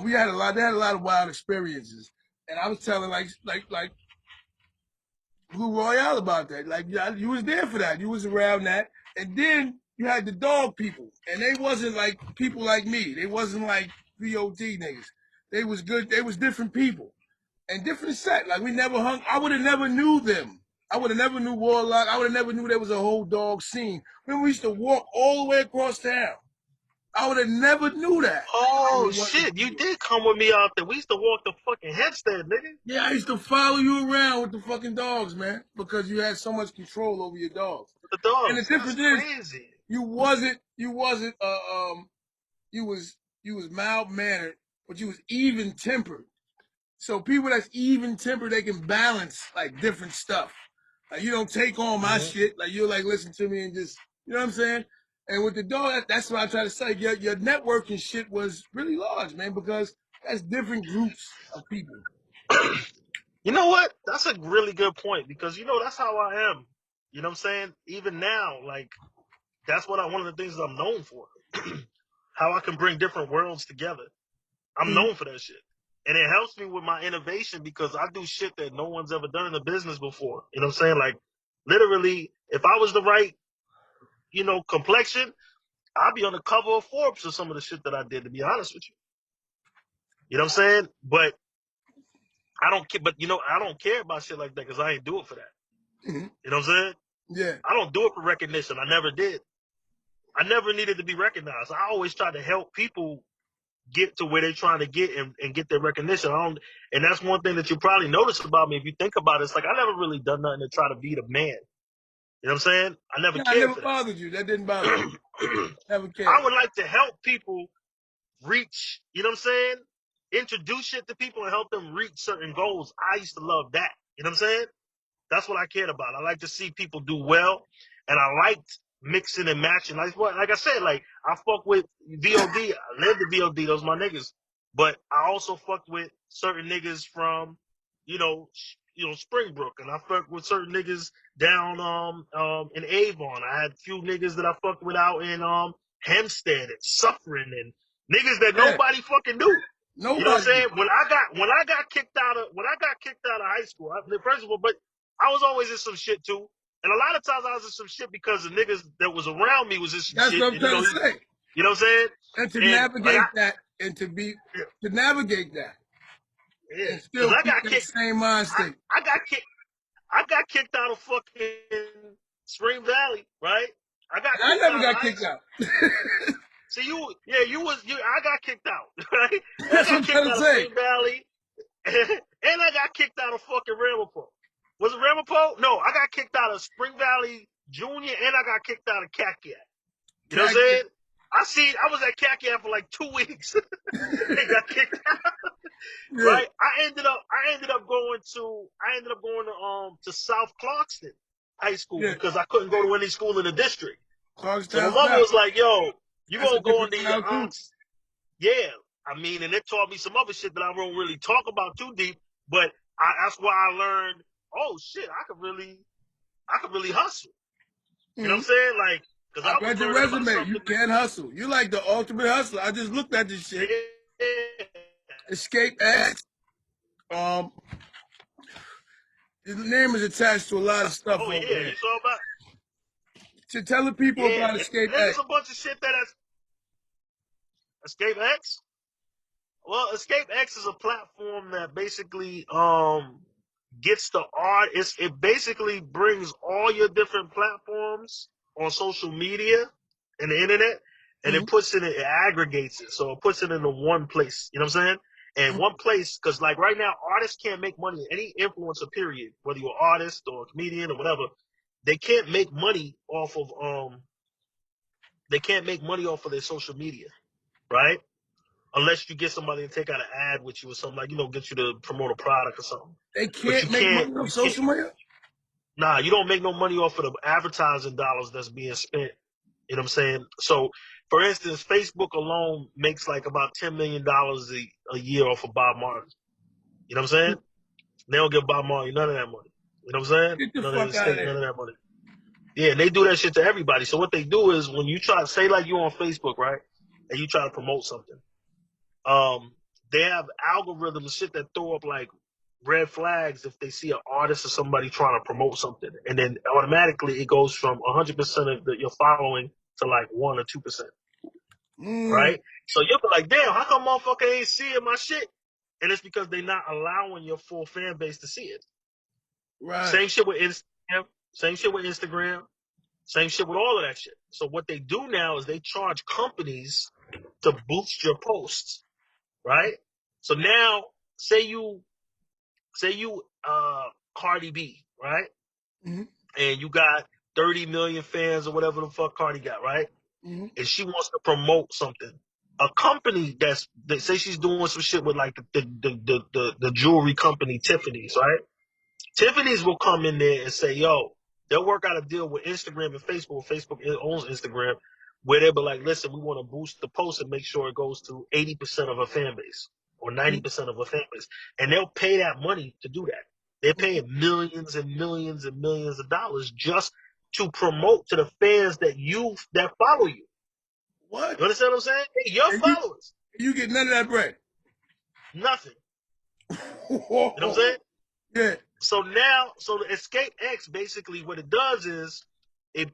A: We had a lot. They had a lot of wild experiences, and I was telling like Blue Royale about that. Like, yeah, you was there for that. You was around that, and then you had the dog people, and they wasn't like people like me. They wasn't like VOD niggas. They was good. They was different people and different set. Like, we never hung. I would have never knew them. I would have never knew Warlock. I would have never knew there was a whole dog scene. When we used to walk all the way across town, I would have never knew that.
B: Oh
A: It wasn't
B: shit,
A: for
B: you
A: you.
B: did come with me out there. We used to walk the fucking headstand, nigga.
A: Yeah, I used to follow you around with the fucking dogs, man, because you had so much control over your dogs.
B: The
A: And the
B: dogs. That's
A: difference is,
B: crazy.
A: you was mild mannered, but you was even tempered. So people that's even tempered, they can balance like different stuff. Like, you don't take on my
B: Mm-hmm.
A: shit. Like, you'll like listen to me and just, you know what I'm saying? And with the dog, that's what I try to say. Your networking shit was really large, man, because that's different groups of people.
B: You know what? That's a really good point because that's how I am. You know what I'm saying? Even now, like that's one of the things that I'm known for. How I can bring different worlds together. I'm
A: Mhm.
B: known for that shit. And it helps me with my innovation because I do shit that no one's ever done in the business before. You know what I'm saying? Like literally, if I was the right, complexion, I'd be on the cover of Forbes or some of the shit that I did, to be honest with you. You know what I'm saying? But I don't care, but I don't care about shit like that because I ain't do it for that.
A: Mhm.
B: You know what I'm saying?
A: Yeah.
B: I don't do it for recognition. I never did. I never needed to be recognized. I always try to help people get to where they're trying to get and get their recognition. And that's one thing that you probably notice about me if you think about it. It's like I never really done nothing to try to be the man. You know what I'm saying? I never
A: No, I
B: cared
A: never
B: for
A: bothered you. That didn't bother you.
B: that.
A: Never
B: I
A: cared.
B: would like to help people reach, you know what I'm saying? Introduce shit to people and help them reach certain goals. I used to love that. You know what I'm saying? That's what I cared about. I like to see people do well, and I liked mixing and matching. Like I said, like I fuck with VOD. I love the VOD. Those my niggas. But I also fucked with certain niggas from, Springbrook, and I fucked with certain niggas down in Avon. I had a few niggas that I fucked with out in Hempstead and Suffering and niggas that
A: Yeah.
B: nobody fucking knew. You know what I'm
A: Nobody
B: saying?
A: did.
B: When I got kicked out of high school, first of all, but I was always in some shit too. And a lot of times I was in some shit because the niggas that was around me was in some
A: That's
B: shit.
A: what I'm
B: And,
A: trying to say.
B: you know what I'm saying?
A: And to
B: And like
A: navigate that and to navigate that and
B: because
A: still
B: I
A: keep
B: got
A: that
B: kicked.
A: same mind
B: I,
A: state.
B: I got kicked. I got kicked out of fucking Spring Valley, right? I got
A: And I
B: kicked
A: never
B: out of
A: got
B: high
A: kicked
B: school.
A: out.
B: See, I got kicked out, right? I
A: That's what
B: got
A: I'm
B: kicked
A: trying to
B: out of
A: say.
B: Spring Valley. And I got kicked out of fucking Ramapo. Was it Ramapo? No, I got kicked out of Spring Valley Junior, and I got kicked out of Kakiat. You know what I'm
A: Khaki.
B: saying? I was at Kakiat for like 2 weeks. They got kicked out.
A: Yeah.
B: Right? I ended up going to South Clarkston High School
A: Yeah.
B: because I couldn't go to any school in the district. So my
A: Clarkstown
B: mother
A: South.
B: was like, "Yo, you
A: That's a
B: gonna go
A: different
B: under your
A: style too.
B: aunt's?" Yeah, I mean, and it taught me some other shit that I won't really talk about too deep. But that's why I learned. Oh shit, I could really hustle. You know what I'm
A: Mhm.
B: saying? Like, because
A: I
B: I was
A: read your
B: learning about
A: resume. You
B: something.
A: can hustle. You like the ultimate hustler. I just looked at this shit.
B: Yeah.
A: Escape X. Um, his name is attached to a lot of stuff
B: Oh
A: over
B: yeah,
A: here.
B: you saw about.
A: To tell the people
B: Yeah,
A: about Escape
B: and there's
A: X.
B: a bunch of shit that has Escape X. Well, Escape X is a platform that basically gets the art. It basically brings all your different platforms on social media and the internet, and
A: Mhm.
B: it aggregates it. So it puts it into one place. You know what I'm saying? And one place, because like right now, artists can't make money. Any influencer, period, whether you're an artist or a comedian or whatever, they can't make money off of their social media, right? Unless you get somebody to take out an ad with you or something like, get you to promote a product or something.
A: They
B: But you
A: can't make
B: can't,
A: money on
B: you can't,
A: social media.
B: nah, you don't make no money off of the advertising dollars that's being spent. You know what I'm saying? So, for instance, Facebook alone makes like about $10 million a year off of Bob Marley. You know what I'm saying? They don't give Bob Marley none of that money. You know what I'm saying?
A: Get the
B: None of
A: fuck
B: the
A: out of
B: state,
A: there.
B: none of that money. Yeah, and they do that shit to everybody. So what they do is when you try to say like you on Facebook, right? And you try to promote something, um, they have algorithms shit that throw up like red flags if they see an artist or somebody trying to promote something, and then automatically it goes from 100% of your following to like 1 or 2%,
A: Mm,
B: right? So you'll be like, damn, how come motherfucker ain't seeing my shit? And it's because they're not allowing your full fan base to see it.
A: right.
B: Same shit with Instagram. Same shit with Instagram. Same shit with all of that shit. So what they do now is they charge companies to boost your posts, right? So now, say you Cardi B, right?
A: Mhm.
B: And you got 30 million fans or whatever the fuck Cardi got, right?
A: Mhm.
B: And she wants to promote something. A company that say she's doing some shit with like the jewelry company Tiffany's, right? Tiffany's will come in there and say, yo, they'll work out a deal with Instagram and Facebook. Facebook owns Instagram, where they'll be like, listen, we want to boost the post and make sure it goes to 80% of a fan base or
A: Mhm.
B: 90% of a fan base. And they'll pay that money to do that. They're
A: Mhm.
B: paying millions and millions and millions of dollars just to promote to the fans that follow you.
A: What?
B: You understand what I'm saying? Hey, your
A: And
B: followers.
A: you get none of that bread.
B: Nothing. You know what I'm saying?
A: Yeah.
B: So the Escape X basically what it does is they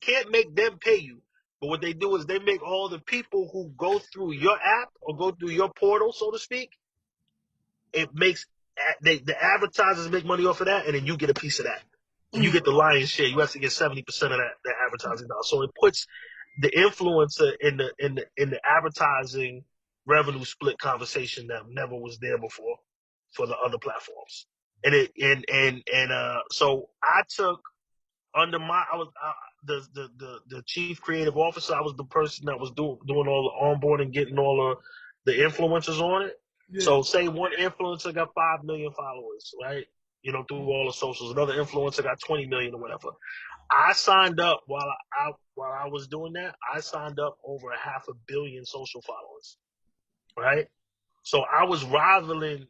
B: can't make them pay you, but what they do is they make all the people who go through your app or go through your portal, so to speak, it makes the advertisers make money off of that, and then you get a piece of that, and you get the lion's share. You have to get 70% of that advertising dollar. So it puts the influencer in the advertising revenue split conversation that never was there before for the other platforms. And so I took under my I was the chief creative officer. I was the person that was doing all the onboarding, getting all of the influencers on it.
A: Yeah.
B: So say one influencer got 5 million followers, right? Through all the socials. Another influencer got 20 million or whatever. I signed up while I was doing that. I signed up over 500 million social followers, right? So I was rivaling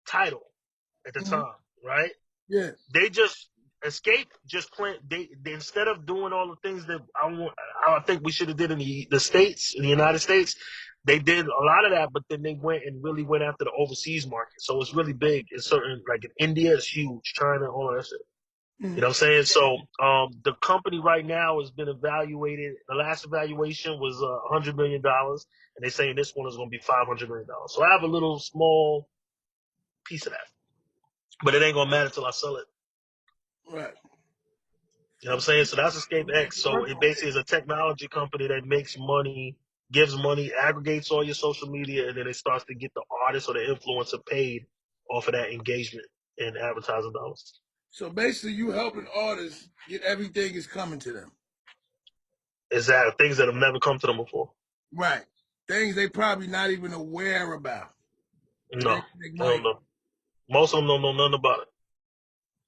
B: Tidal at the time, right?
A: Yeah.
B: They just Escape just plan they instead of doing all the things that I think we should have did in the States, in the United States, they did a lot of that, but then they really went after the overseas market. So it's really big in certain, like in India, it's huge, China, all of that shit. You know what I'm saying? So the company right now has been evaluated. The last evaluation was $100 million, and they're saying this one is going to be $500 million. So I have a little small piece of that, but it ain't going to matter till I sell it.
A: Right.
B: You know what I'm saying? So that's Escape X. So it basically is a technology company that makes money, gives money, aggregates all your social media, and then it starts to get the artist or the influencer paid off of that engagement and advertising dollars.
A: So basically, you helping artists get everything is coming to them.
B: Is that things that have never come to them before?
A: Right. Things they probably not even aware about.
B: No,
A: They
B: I don't know. Most of them don't know nothing about it.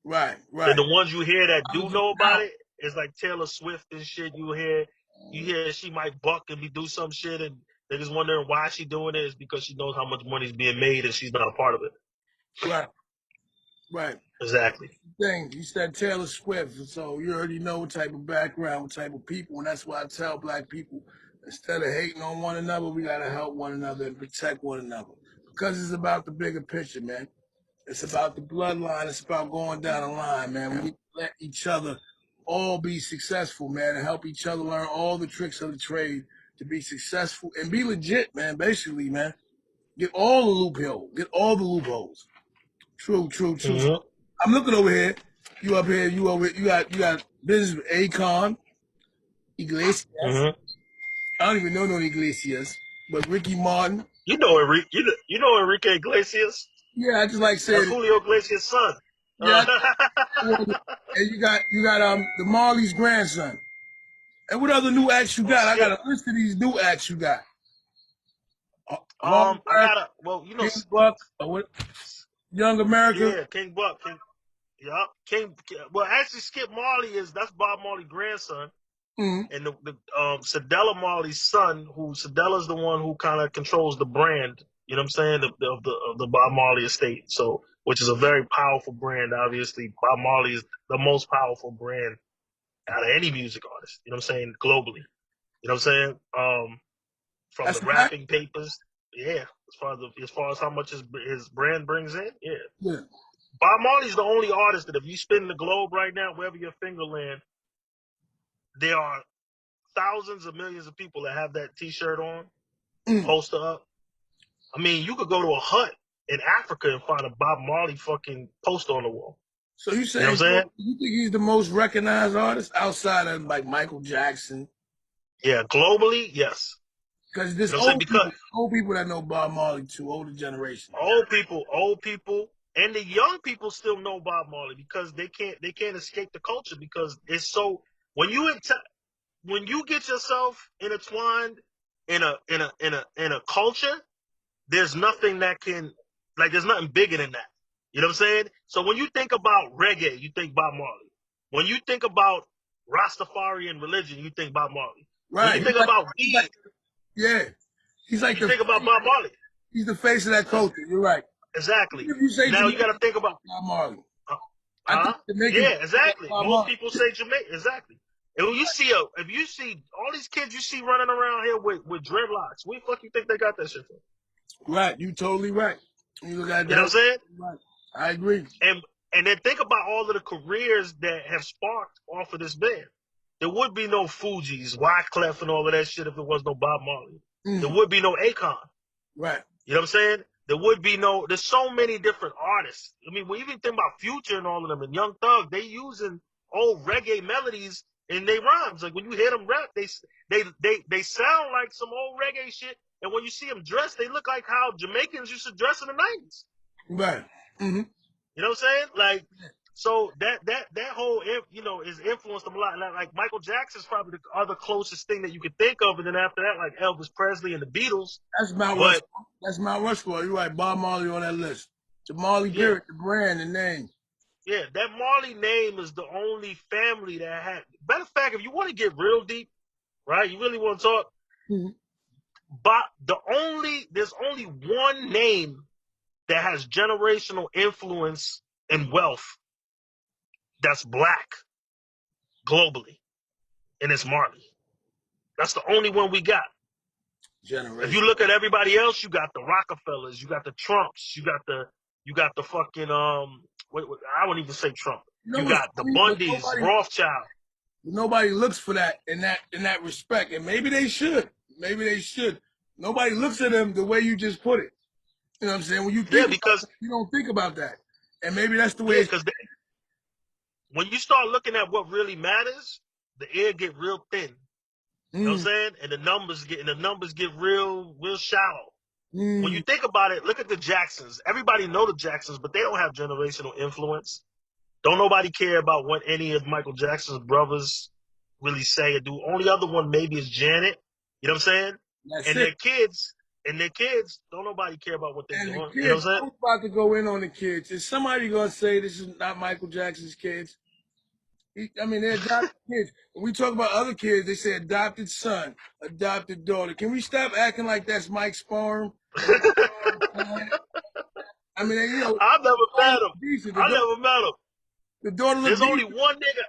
A: Right,
B: Then
A: right.
B: the ones you hear that
A: I
B: do
A: was just
B: know about
A: out.
B: it is like Taylor Swift and shit. You hear she might buck and do some shit, and they're just wondering why she doing it. Is because she knows how much money's being made and she's not a part of it.
A: Right, right.
B: Exactly.
A: Thing you said Taylor Swift, so you already know what type of background, what type of people, and that's why I tell black people, instead of hating on one another, we gotta help one another and protect one another. Because it's about the bigger picture, man. It's about the bloodline. It's about going down the line, man. We let each other all be successful, man, and help each other learn all the tricks of the trade to be successful and be legit, man. Basically, man, get all the loopholes, get all the loopholes. True, true, true.
B: Mm-hmm.
A: I'm looking over here. You up here? You over? You got business with Akon, Iglesias.
B: Mm-hmm.
A: I don't even know no Iglesias, but Ricky Martin.
B: You know Enrique Iglesias.
A: Yeah, I just like
B: That's
A: saying it.
B: Julio Iglesias' son.
A: Yeah, and you got the Marley's grandson. And what other new acts you
B: Oh
A: got? I got
B: shit.
A: a list of these new acts you got. Marley
B: I
A: Mark,
B: gotta. Well,
A: King Buck, what? Young America.
B: yeah, King Buck, yup, Well, actually, Skip Marley that's Bob Marley's grandson,
A: Mm.
B: and the Sadella Marley's son. Who Sadella's the one who kind of controls the brand. You know what I'm saying? Of the Bob Marley estate. So, which is a very powerful brand. Obviously, Bob Marley is the most powerful brand out of any music artist. You know what I'm saying? Globally. You know what I'm saying? From
A: That's
B: the
A: a fact.
B: wrapping papers, yeah. As far as how much his brand brings in, yeah.
A: Yeah.
B: Bob Marley's the only artist that if you spin the globe right now, wherever your finger land, there are thousands of millions of people that have that T-shirt on,
A: Mm.
B: poster up. I mean, you could go to a hut in Africa and find a Bob Marley fucking poster on the wall.
A: So you
B: You know
A: saying
B: what I'm saying?
A: you think he's the most recognized artist outside of like Michael Jackson?
B: Yeah, globally, yes.
A: Because
B: You
A: there's
B: know what I'm saying? Because
A: old people that know Bob Marley too, older generation.
B: old people, and the young people still know Bob Marley because they can't escape the culture because it's so when you get yourself intertwined in a culture, there's nothing that can there's nothing bigger than that. You know what I'm saying? So when you think about reggae, you think Bob Marley. When you think about Rastafarian religion, you think Bob Marley. When you
A: Right.
B: think about
A: He's like
B: weed,
A: yeah. He's like
B: you think about Bob Marley.
A: he's the face of that culture. You're right.
B: Exactly.
A: Even if you say
B: Now you got
A: Jamaican,
B: to think about
A: Bob Marley.
B: uh,
A: I think Jamaicans
B: Yeah, exactly.
A: Bob
B: Most
A: Marley.
B: people say Jamaica. Exactly. And when if you see all these kids you see running around here with dreadlocks, where the fuck you think they got that shit from?
A: Right. You totally right. You look at
B: You know
A: that.
B: what I'm saying?
A: Right. I agree.
B: And then think about all of the careers that have sparked off of this band. There would be no Fugees, Wyclef, and all of that shit if there was no Bob Marley. There
A: Mm.
B: would be no Akon.
A: Right.
B: You know what I'm saying? There would be no. There's so many different artists. I mean, we even think about Future and all of them, and Young Thug. They using old reggae melodies in their rhymes. Like when you hear them rap, they sound like some old reggae shit. And when you see them dressed, they look like how Jamaicans used to dress in the '90s.
A: Right. Mm-hmm.
B: You know what I'm saying? Like, so that whole is influenced them a lot. Like Michael Jackson's probably the other closest thing that you could think of, and then after that, like Elvis Presley and the Beatles.
A: That's Mount
B: But
A: Rushmore. That's Mount Rushmore. You're right. Bob Marley on that list. The Marley
B: yeah,
A: period, the brand, the name.
B: yeah, that Marley name is the only family that had. Matter of fact, if you want to get real deep, right? You really want to talk.
A: Mm-hmm.
B: But there's only one name that has generational influence and wealth that's black globally, and it's Marley. That's the only one we got. If you
A: Generation.
B: look at everybody else, you got the Rockefellers, you got the Trumps, you got the fucking I wouldn't even say Trump.
A: You know
B: You
A: what's
B: got the
A: funny? But
B: Bundys, Rothschild.
A: nobody looks for that in that respect, and maybe they should. Maybe they should. Nobody looks at them the way you just put it. You know what I'm saying? When you
B: Yeah,
A: think about
B: because
A: it, you don't think about that, and maybe that's the way
B: yeah,
A: it's.
B: because when you start looking at what really matters, the air get real thin. You know what I'm
A: Mm,
B: saying? And the numbers get real shallow. When you
A: mm,
B: think about it, look at the Jacksons. Everybody know the Jacksons, but they don't have generational influence. Don't nobody care about what any of Michael Jackson's brothers really say or do. Only other one maybe is Janet. You know what I'm saying?
A: that's
B: And
A: it.
B: their kids, don't nobody care about what they're
A: And the
B: doing. You know
A: kids,
B: what I'm saying?
A: I was about to go in on the kids. Is somebody gonna say this is not Michael Jackson's kids? I mean, they're adopted kids. When we talk about other kids, they say adopted son, adopted daughter. Can we stop acting like that's Mike Sparham? I mean,
B: I've never met him.
A: decent.
B: I never met him.
A: The daughter look
B: There's only
A: decent.
B: one nigga.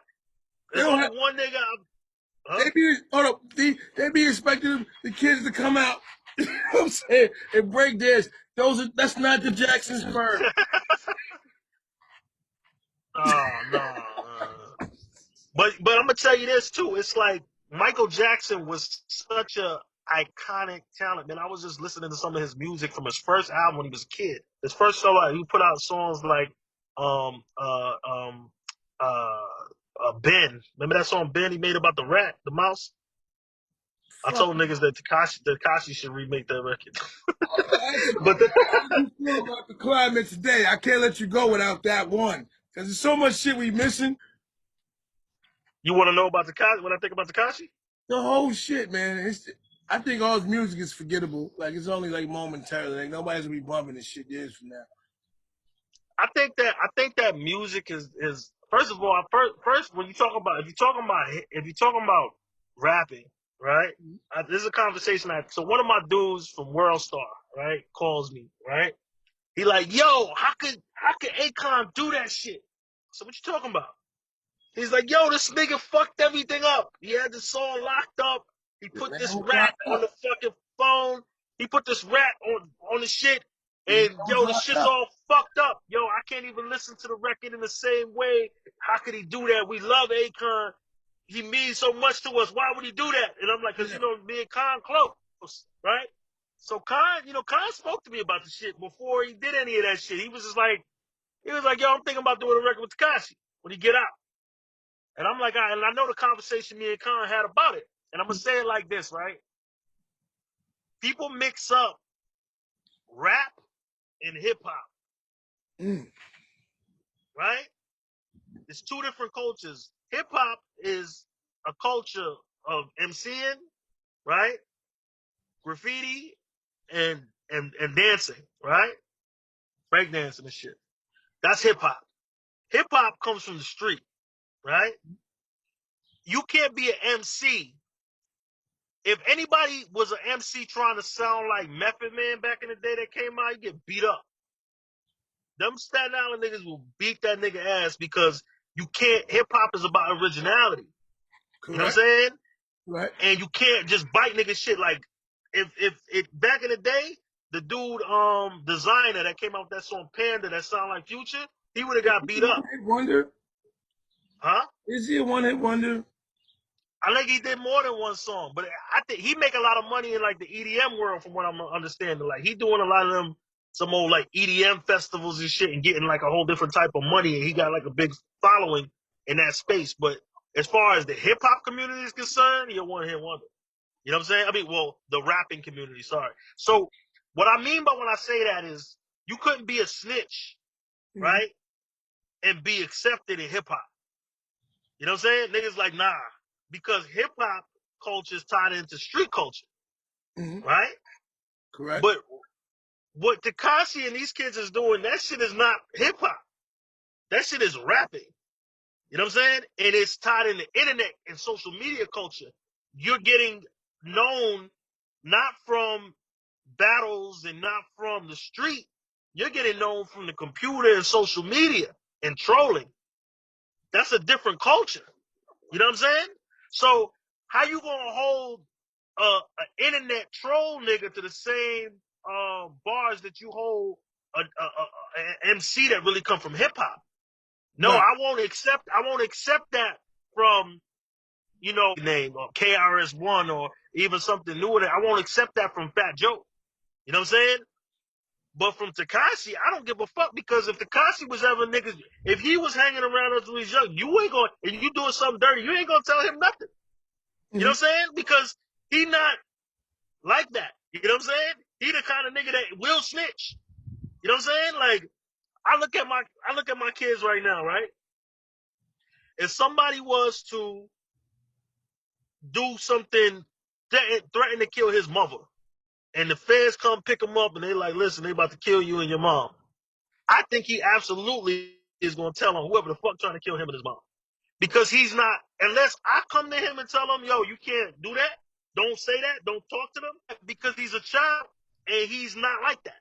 A: They
B: There's
A: don't
B: only
A: have.
B: one nigga. Huh?
A: They be hold up. They be expecting the kids to come out. You know what I'm saying? And break dance. That's not the Jackson sperm.
B: Oh no. But I'm gonna tell you this too. It's like Michael Jackson was such a iconic talent, man. I was just listening to some of his music from his first album when he was a kid. His first solo, he put out songs like um uh um uh, Ben. Remember that song Ben he made about the rat, the mouse? I
A: Fuck.
B: told niggas that Takashi should remake that record. But
A: How do you feel about the climate today? I can't let you go without that one because there's so much shit we missing.
B: you want to know about Takashi? What I think about Takashi?
A: The whole shit, man. I think all his music is forgettable. Like it's only like momentarily. Like nobody's gonna be bumping this shit years from now.
B: I think that music is first of all first when you talk about if you're talking about rapping, right? This is a conversation so one of my dudes from World Star, right, calls me, right? He like, yo, how could Akon do that shit? So what you talking about? He's like, yo, this nigga fucked everything up. He had the song locked up. He
A: The
B: put
A: man
B: this
A: was
B: rat
A: locked
B: on
A: up.
B: the fucking phone. He put this rat on the shit.
A: The man
B: And
A: was
B: yo, the
A: locked
B: shit's
A: up.
B: all fucked up. Yo, I can't even listen to the record in the same way. How could he do that? We love Akon. He means so much to us. Why would he do that? And I'm like, cause
A: Yeah.
B: me and Khan close, right? So Khan spoke to me about the shit before he did any of that shit. He was like, yo, I'm thinking about doing a record with Takashi when he get out. And I'm like, and I know the conversation me and Khan had about it. And I'm gonna say it like this, right? People mix up rap and hip hop,
A: Mm.
B: right? It's two different cultures. Hip hop is a culture of MCing, right? Graffiti and dancing, right? Breakdancing and shit. That's hip hop. Hip hop comes from the street, right? You can't be an MC. If anybody was an MC trying to sound like Method Man back in the day that came out, you get beat up. Them Staten Island niggas will beat that nigga ass because you can't. Hip hop is about originality. You know what
A: Correct.
B: I'm saying?
A: Right.
B: And you can't just bite nigga shit. Like if back in the day, the dude designer that came out with that song Panda that sound like Future, he would have
A: Is
B: got
A: he
B: beat
A: a
B: up,
A: one-hit wonder?
B: huh?
A: Is he a one-hit wonder?
B: I think he did more than one song, but I think he make a lot of money in like the EDM world, from what I'm understanding. Like he doing a lot of them some old like EDM festivals and shit and getting like a whole different type of money, and he got like a big following in that space. But as far as the hip hop community is concerned, you're one hit wonder. You know what I'm saying? I mean, well, the rapping community, sorry. So what I mean by when I say that is you couldn't be a snitch, right? And be accepted in hip hop. You know what I'm saying? Niggas like, nah. Because hip hop culture is tied into street culture, right?
A: Correct.
B: But what Tekashi and these kids is doing, that shit is not hip hop. That shit is rapping. You know what I'm saying? And it's tied in the internet and social media culture. You're getting known not from battles and not from the street. You're getting known from the computer and social media and trolling. That's a different culture. You know what I'm saying? So how you gonna hold an internet troll nigga to the same bars that you hold a MC that really come from hip hop? No,
A: Right.
B: I won't accept that from, you know, name or KRS-One or even something newer. I won't accept that from Fat Joe. You know what I'm saying? But from Tekashi, I don't give a fuck, because if Tekashi was ever niggas, if he was hanging around us when he's young, you ain't going, and you doing something dirty, you ain't gonna tell him nothing. You know what I'm saying? Because he not like that. You know what I'm saying? He the kind of nigga that will snitch. You know what I'm saying? Like, I look at my kids right now, right? If somebody was to do something, threaten to kill his mother, and the feds come pick him up and they like, listen, they about to kill you and your mom, I think he absolutely is going to tell on whoever the fuck trying to kill him and his mom. Because he's not, unless I come to him and tell him, yo, you can't do that, don't say that, don't talk to them, because he's a child and he's not like that.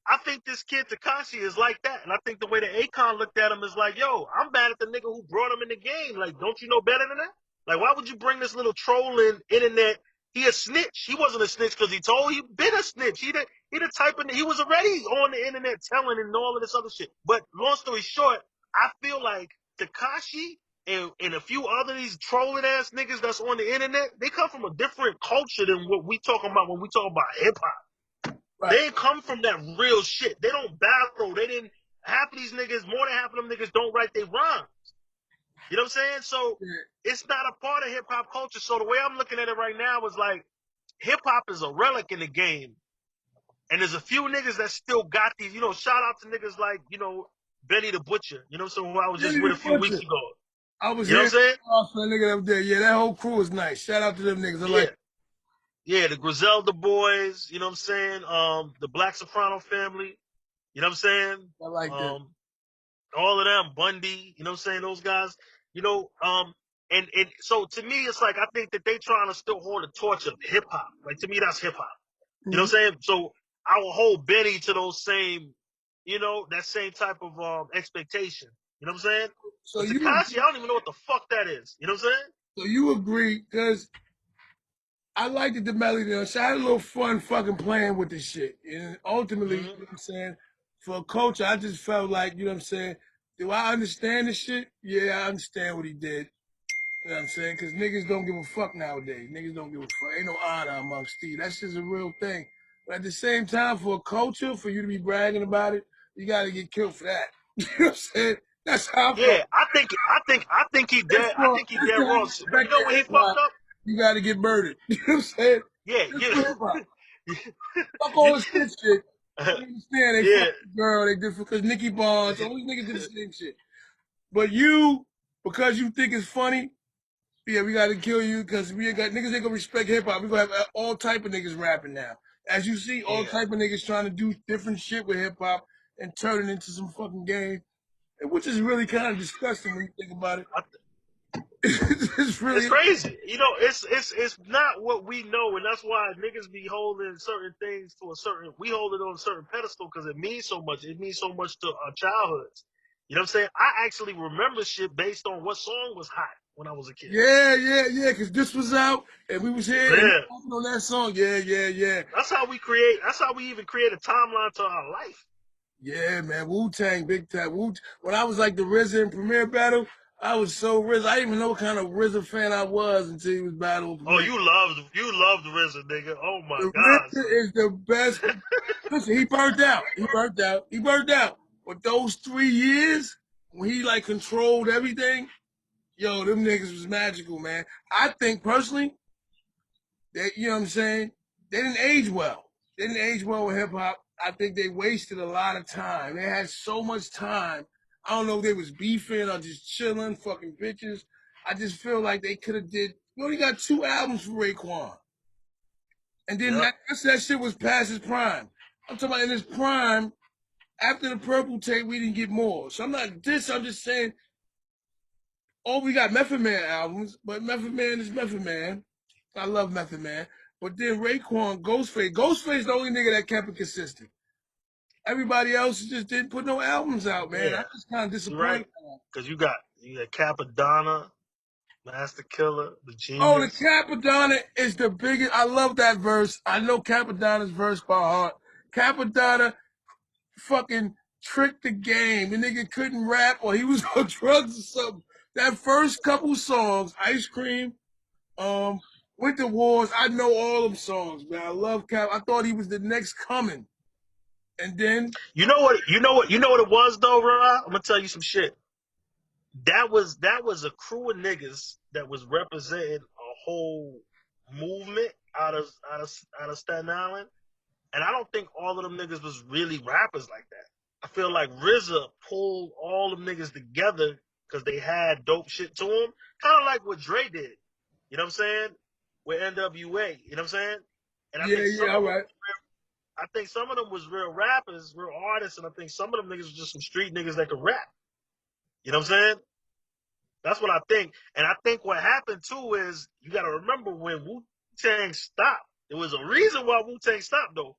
B: I think this kid Tekashi is like that, and I think the way that Akon looked at him is like, yo, I'm mad at the nigga who brought him in the game. Like, don't you know better than that? Like, why would you bring this little trolling internet? He a snitch. He wasn't a snitch because he told. He been a snitch. He the type of, he was already on the internet telling and all of this other shit. But long story short, I feel like Tekashi and a few other these trolling ass niggas that's on the internet, they come from a different culture than what we talking about when we talk about hip hop.
A: Right.
B: They ain't come from that real shit. They don't battle. They didn't. Half of these niggas, more than half of them niggas, don't write their rhymes. You know what I'm saying? So it's not a part of hip hop culture. So the way I'm looking at it right now is like, hip hop is a relic in the game, and there's a few niggas that still got these. You know, shout out to niggas like, you know, Benny the Butcher. You know, so who I was just
A: Benny
B: with a
A: the
B: few weeks
A: Butcher.
B: ago.
A: I was
B: You know
A: here
B: what I'm saying?
A: for the nigga up there. Yeah, that whole crew is nice. Shout out to them niggas. I
B: Yeah.
A: like.
B: Yeah, the Griselda boys, you know what I'm saying? The Black Soprano family, you know what I'm saying?
A: I like them.
B: All of them, Bundy, you know what I'm saying? Those guys, you know, and so to me, it's like, I think that they trying to still hold the torch of hip hop. Like, to me, that's hip hop. You know what I'm saying? So I will hold Benny to those same, you know, that same type of expectation. You know what I'm saying?
A: So
B: But
A: you
B: Tekashi, I don't even know what the fuck that is. You know what I'm saying?
A: so you agree, because I liked the melody. So I had a little fun fucking playing with this shit. And ultimately, you know what I'm saying, for a coach, I just felt like, you know what I'm saying, do I understand this shit? Yeah, I understand what he did. You know what I'm saying? Because niggas don't give a fuck nowadays. Niggas don't give a fuck. Ain't no honor amongst thieves. That's just a real thing. But at the same time, for a culture, for you to be bragging about it, you got to get killed for that. You know what I'm saying? That's how I felt.
B: Yeah, I think he
A: That's
B: dead. I
A: for
B: think he
A: that's
B: dead
A: how I
B: wrong. But you
A: respect
B: know
A: the
B: where he
A: hip
B: fucked
A: hop.
B: up?
A: You got to get murdered. You know what I'm saying?
B: Yeah,
A: That's for hip hop.
B: you,
A: Fuck all this shit shit. I understand they
B: yeah,
A: fucked the girl, they did because Nicki Barnes, all these niggas did the same shit. But you, because you think it's funny, yeah, we gotta kill you because we ain't got niggas ain't gonna respect hip hop. We gonna have all type of niggas rapping now. As you see, all
B: yeah.
A: type of niggas trying to do different shit with hip hop and turn it into some fucking game, which is really kind of disgusting when you think about it.
B: I,
A: It's
B: it's
A: really
B: crazy. You know, it's not what we know, and that's why niggas be holding certain things to a certain. We hold it on a certain pedestal because it means so much. It means so much to our childhoods. You know what I'm saying? I actually remember shit based on what song was hot when I was a kid.
A: yeah. Because this was out and we was here and we
B: Yeah,
A: talking on that song. Yeah.
B: that's how we create. That's how we even create a timeline to our life.
A: Yeah, man. Wu Tang, big time. When I was like the RZA and Premier battle, I was so RZA. I didn't even know what kind of RZA fan I was until he was battling for
B: Oh,
A: me.
B: you loved RZA, nigga. Oh my
A: The
B: God,
A: RZA
B: son.
A: is the best. Listen, he burnt out. He burnt out. He burnt out. But those 3 years when he like controlled everything, yo, them niggas was magical, man. I think personally that you know what I'm saying, they didn't age well. They didn't age well with hip hop. I think they wasted a lot of time. They had so much time. I don't know if they was beefing or just chilling, fucking bitches. I just feel like they could have did. We only got 2 albums for Raekwon, and then
B: Yep.
A: that shit was past his prime. I'm talking about in his prime. After the purple tape, we didn't get more. So I'm not this. I'm just saying. Oh, we got Method Man albums, but Method Man is Method Man. I love Method Man. But then Raekwon, Ghostface the only nigga that kept it consistent. Everybody else just didn't put no albums out, man.
B: Yeah.
A: I'm just kind of
B: You're right.
A: disappointed.
B: Cause you got Capadonna, Master Killer, the
A: Oh, the
B: Genius.
A: Capadonna is the biggest. I love that verse. I know Capadonna's verse by heart. Capadonna fucking tricked the game. The nigga couldn't rap or he was on drugs or something. That first couple songs, Ice Cream, um, Winter Wars, I know all them songs, man. I love Cap. I thought he was the next coming. And then,
B: You know what? You know what it was though, Ra? I'm gonna tell you some shit. That was a crew of niggas that was representing a whole movement out of Staten Island, and I don't think all of them niggas was really rappers like that. I feel like RZA pulled all them niggas together because they had dope shit to them, kind of like what Dre did. You know what I'm saying? With NWA. You know what I'm saying? And I
A: yeah,
B: think
A: yeah,
B: some
A: all
B: of them,
A: right.
B: I think some of them was real rappers, real artists, and I think some of them niggas was just some street niggas that could rap. You know what I'm saying? That's what I think. And I think what happened too is you got to remember when Wu Tang stopped. There was a reason why Wu Tang stopped though.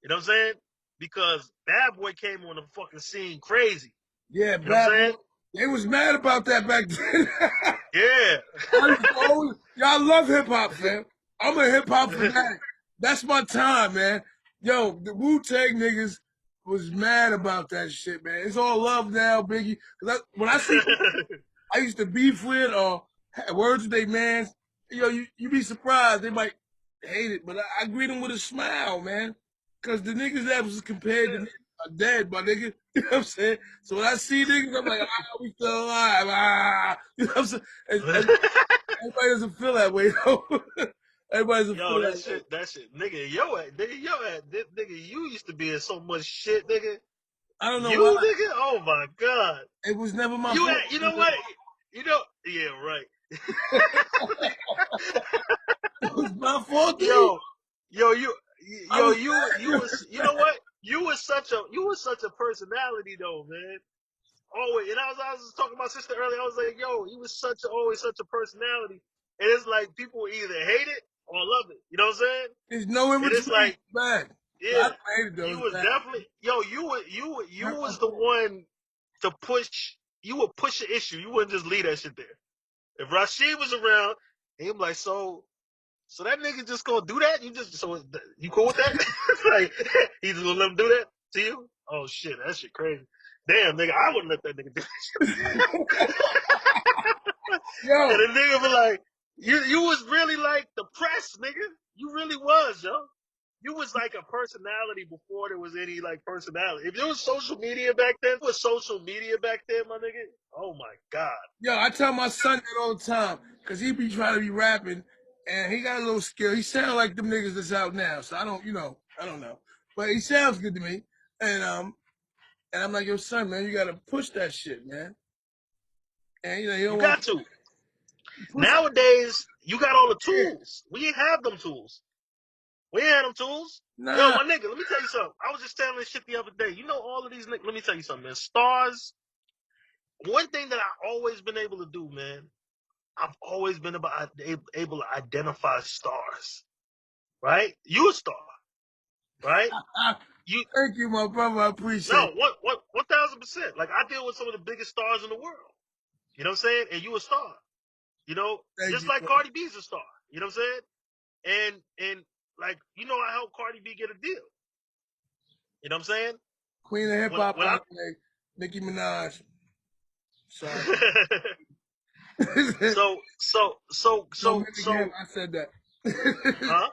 B: You know what I'm saying? Because Bad Boy came on the fucking scene crazy.
A: Yeah,
B: You know what I'm
A: Bad
B: saying?
A: Boy. They was mad about that back then.
B: Yeah.
A: I used to always, y'all love hip hop, fam. I'm a hip hop fanatic. That's my time, man. Yo, the Wu Tang niggas was mad about that shit, man. It's all love now, Biggie. When I see I used to beef with or words with they man, you be surprised. They might hate it, but I greet them with a smile, man. Cause the niggas that was compared to me are dead, my nigga. You know what I'm saying? So when I see niggas, I'm like, we still alive. You know what I'm saying? And everybody doesn't feel that way, though. Everybody doesn't
B: Yo,
A: feel
B: that
A: that way.
B: shit, nigga, you used to be in so much shit, nigga.
A: I don't know why.
B: You, nigga, oh my god.
A: It was never my
B: You
A: fault.
B: had, you know what? Yeah, right.
A: It was my fault, dude.
B: Yo, yo, you,
A: I
B: yo,
A: was
B: you
A: bad.
B: was, you know what? You was such a personality though, man. Always, and I was just talking to my sister earlier. I was like, yo, he was always such a personality, and it's like people either hate it or love it. You know what I'm saying?
A: There's no in
B: And it's
A: between.
B: like,
A: It's bad. But I
B: yeah,
A: don't hate it though.
B: you
A: It's
B: was
A: bad.
B: definitely, yo, you
A: Not my
B: was the
A: fault.
B: one to push. You would push the issue. You wouldn't just leave that shit there. If Rashid was around, he'd be like, so that nigga just gonna do that? You cool with that? Like he's just gonna let him do that to you? Oh shit, that shit crazy. Damn, nigga, I wouldn't let that nigga do that. And
A: Yo,
B: the nigga be like, you was really like the press, nigga. You really was, yo. You was like a personality before there was any like personality. If there was social media back then, my nigga. Oh my god.
A: yo, I tell my son that all the time because he be trying to be rapping and he got a little skill. He sound like them niggas that's out now. So I don't know. But he sounds good to me. And I'm like, yo, son, man, you gotta push that shit, man. And he
B: You
A: don't want
B: got
A: to
B: to.
A: push it.
B: Nowadays, you got all the
A: Yeah.
B: tools. We ain't have them tools. We ain't had them tools. Yo,
A: Nah,
B: my nigga, let me tell you something. I was just telling this shit the other day. You know all of these niggas. Let me tell you something, man. Stars. One thing that I've always been able to do, man. I've always been able to identify stars. Right? You a star, right? You
A: thank you, my brother. I appreciate
B: no,
A: it.
B: what 1,000%. Like I deal with some of the biggest stars in the world. You know what I'm saying? And you a star. You know,
A: Thank
B: just
A: you,
B: like
A: bro.
B: Cardi B's a star. You know what I'm saying? And like I helped Cardi B get a deal. You know what I'm saying?
A: Queen of hip
B: When
A: hop,
B: when
A: by
B: I
A: the way, Nicki Minaj. Sorry. Don't make me get him.
B: So,
A: I said that.
B: huh?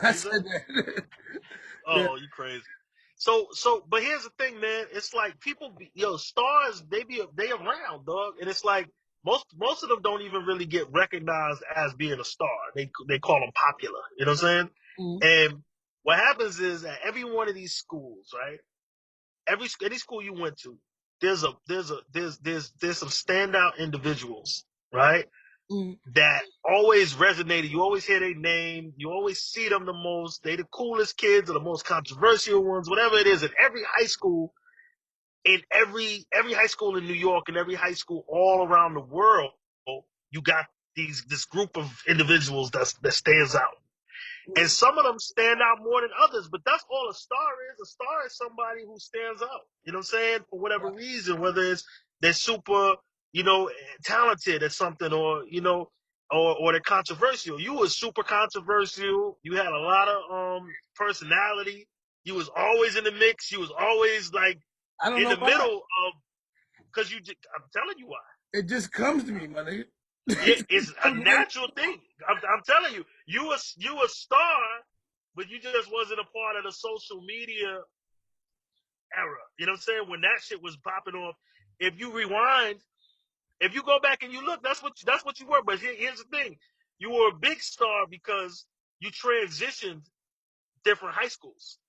A: I
B: What you say?
A: said that. Yeah.
B: Oh, you crazy. But here's the thing, man. It's like people, stars, they around, dog, and it's like most of them don't even really get recognized as being a star. They call them popular. You know what I'm saying?
A: Mm,
B: And what happens is at every one of these schools, right? Any school you went to, there's some standout individuals, right?
A: mm,
B: That always resonated. You always hear their name. You always see them the most. They the coolest kids or the most controversial ones, whatever it is. In every high school, in every high school in New York and every high school all around the world, you got this group of individuals that stands out. And some of them stand out more than others, but that's all a star is. A star is somebody who stands out. You know what I'm saying? For whatever
A: right.
B: reason, whether it's they're super, talented at something, or they're controversial. You was super controversial. You had a lot of personality. You was always in the mix. You was always like
A: I don't
B: in
A: know
B: the
A: why.
B: middle of because I'm telling you why.
A: It just comes to me, my nigga.
B: Yeah,
A: It just
B: it's a
A: comes right.
B: natural thing. I'm telling you, you a star, but you just wasn't a part of the social media era. You know what I'm saying? When that shit was popping off, if you rewind, if you go back and you look, that's what you were. But here's the thing: you were a big star because you transitioned different high schools.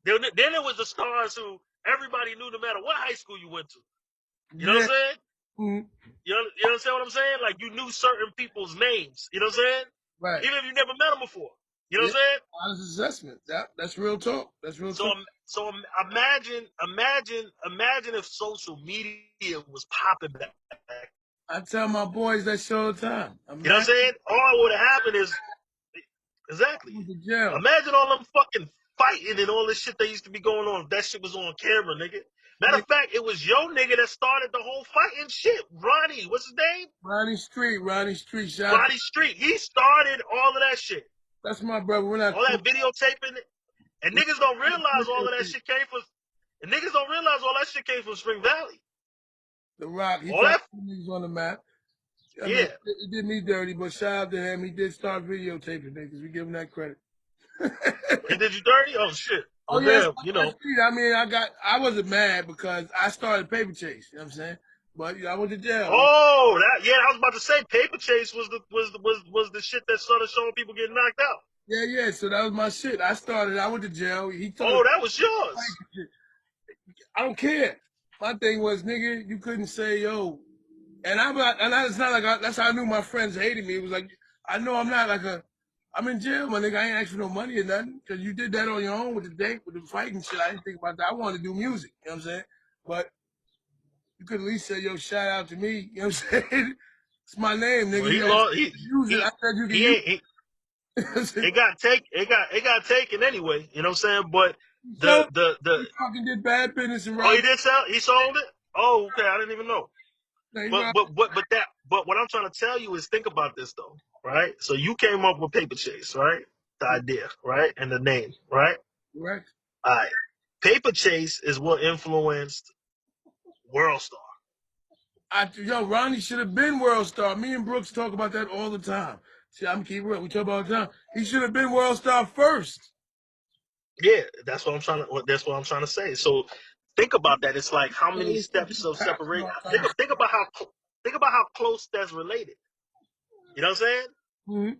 B: Then there was the stars who everybody knew no matter what high school you went to. You know what
A: Yeah.
B: I'm saying?
A: Mm,
B: You understand what I'm saying? Like you knew certain people's names. You know what I'm saying?
A: right.
B: Even if you never met them before. You know
A: Yeah.
B: what I'm saying?
A: Honest assessment. That's real talk. That's real
B: So
A: talk.
B: so imagine if social media was popping back.
A: I tell my boys that shit all the time.
B: You know what I'm
A: Imagine
B: saying? All would have happened is
A: I
B: exactly.
A: went to jail.
B: Imagine all them fucking fighting and all this shit that used to be going on. If that shit was on camera, nigga. Matter
A: Nigga,
B: of fact, it was your nigga that started the whole fighting shit. Ronnie, what's his name?
A: Ronnie Street, shout out to,
B: Ronnie Street. He started all of that shit.
A: that's my brother. We're not
B: All
A: cool.
B: that videotaping. And
A: We
B: niggas don't
A: not
B: realize all of that
A: videotape.
B: shit came from. And niggas don't realize all that shit came from Spring Valley.
A: The Rock, he
B: All
A: tried to
B: that,
A: put niggas on the map. I mean,
B: yeah.
A: he did me dirty, but shout out to him. He did start videotaping niggas. We give him that credit.
B: He did you dirty? Oh shit.
A: Oh
B: Well,
A: yes,
B: damn.
A: I mean, I wasn't mad because I started Paper Chase. You know what I'm saying? But I went to jail.
B: Oh, that yeah. I was about to say, Paper Chase was the shit that started showing people getting knocked out.
A: Yeah, yeah. So that was my shit. I went to jail. He took a
B: Oh, that was yours.
A: I don't care. My thing was, nigga, you couldn't say, yo, it's not like that's how I knew my friends hated me. It was like, I know I'm not like I'm in jail, my nigga. I ain't asking for no money or nothing because you did that on your own with the date, with the fighting shit. I didn't think about that. I wanted to do music, you know what I'm saying? But you could at least say, yo, shout out to me, you know what I'm saying? It's my name,
B: Well,
A: nigga.
B: he
A: You asked
B: lost.
A: me to use it. I said you can
B: He
A: use
B: ain't.
A: it.
B: It got take. It got taken anyway. You know what I'm saying? But
A: So
B: the
A: he fucking did bad business and
B: oh, he
A: robbed.
B: did sell. He sold it. Oh, okay. I didn't even know.
A: He
B: But
A: robbed.
B: but what but that but what I'm trying to tell you is think about this though, right? So you came up with Paper Chase, right? The idea, right? And the name, right?
A: Correct.
B: All right. Paper Chase is what influenced World Star.
A: Yo, Ronnie should have been world star. Me and Brooks talk about that all the time. See, I'm keep real. We talk about it all the time. He should have been world star first.
B: Yeah, that's what I'm trying to say. So think about that. It's like how many
A: Always
B: steps
A: fucking
B: of
A: taps and
B: separate.
A: all
B: Think
A: kind of
B: think about how close that's related. You know what I'm saying?
A: shit.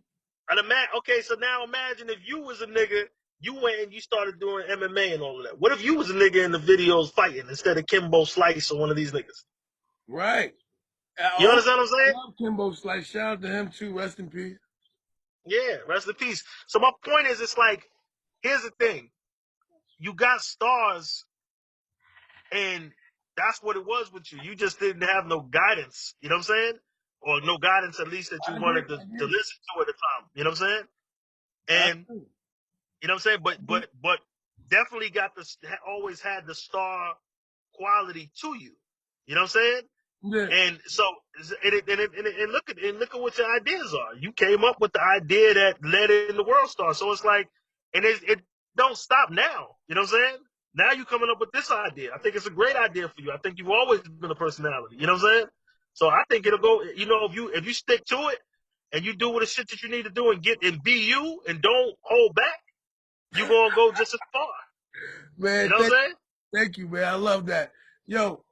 B: And okay, so now imagine if you was a nigga, you went and you started doing MMA and all of that. What if you was a nigga in the videos fighting instead of Kimbo Slice or one of these niggas?
A: Right.
B: You
A: Oh,
B: understand what I'm
A: I
B: saying?
A: love Kimbo Slice. Shout out to him too. Rest in peace.
B: Yeah, rest in peace. So my point is, it's like, here's the thing: you got stars, and that's what it was with you. You just didn't have no guidance. You know what I'm saying? Or no guidance, at least that you
A: I agree.
B: wanted to,
A: I
B: to
A: get it.
B: listen to at the time. You know what I'm saying?
A: I
B: And
A: agree.
B: you know what I'm saying? But definitely got always had the star quality to you. You know what I'm saying?
A: Yeah.
B: And so, and look at what your ideas are. You came up with the idea that led into World Star. So it's like, and it don't stop now. You know what I'm saying? Now you coming up with this idea. I think it's a great idea for you. I think you've always been a personality. You know what I'm saying? So I think it'll go. You know, if you stick to it and you do what the shit that you need to do and get and be you and don't hold back, you gonna go just as far. You
A: Man,
B: know what I'm saying?
A: thank you, man. I love that. Yo,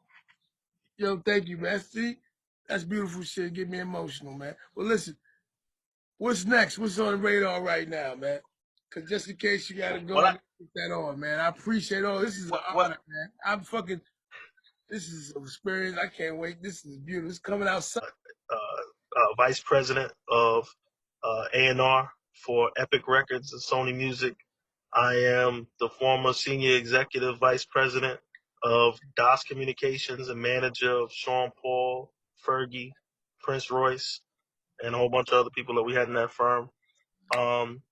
A: thank you, man. See, that's beautiful shit. Get me emotional, man. Well, listen, what's next? What's on the radar right now, man? Because just in case you got to go,
B: What
A: I
B: I
A: got to put that on, man. I appreciate all. This is an
B: what
A: honor, man. This is an experience. I can't wait. This is beautiful. It's coming out Sunday.
B: vice president of A&R for Epic Records and Sony Music. I am the former senior executive vice president of DOS Communications and manager of Sean Paul, Fergie, Prince Royce, and a whole bunch of other people that we had in that firm. Um,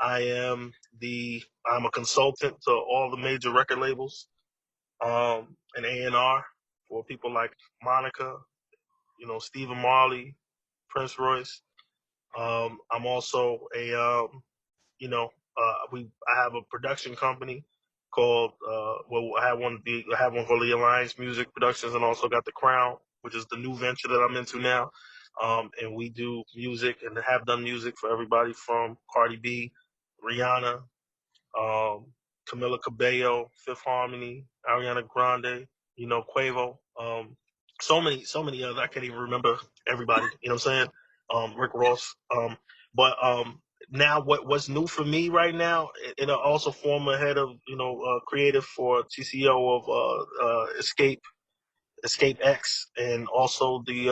B: I'm a consultant to all the major record labels, and A&R for people like Monica, Stephen Marley, Prince Royce. I'm also I have a production company called, I have one called the Alliance Music Productions, and also got the Crown, which is the new venture that I'm into now. And we do music and have done music for everybody from Cardi B, Rihanna, um, Camila Cabello, Fifth Harmony, Ariana Grande, Quavo, so many others. I can't even remember everybody. You know what I'm saying? Rick Ross. But now what's new for me right now, and I also former head of creative for TCO of Escape X, and also the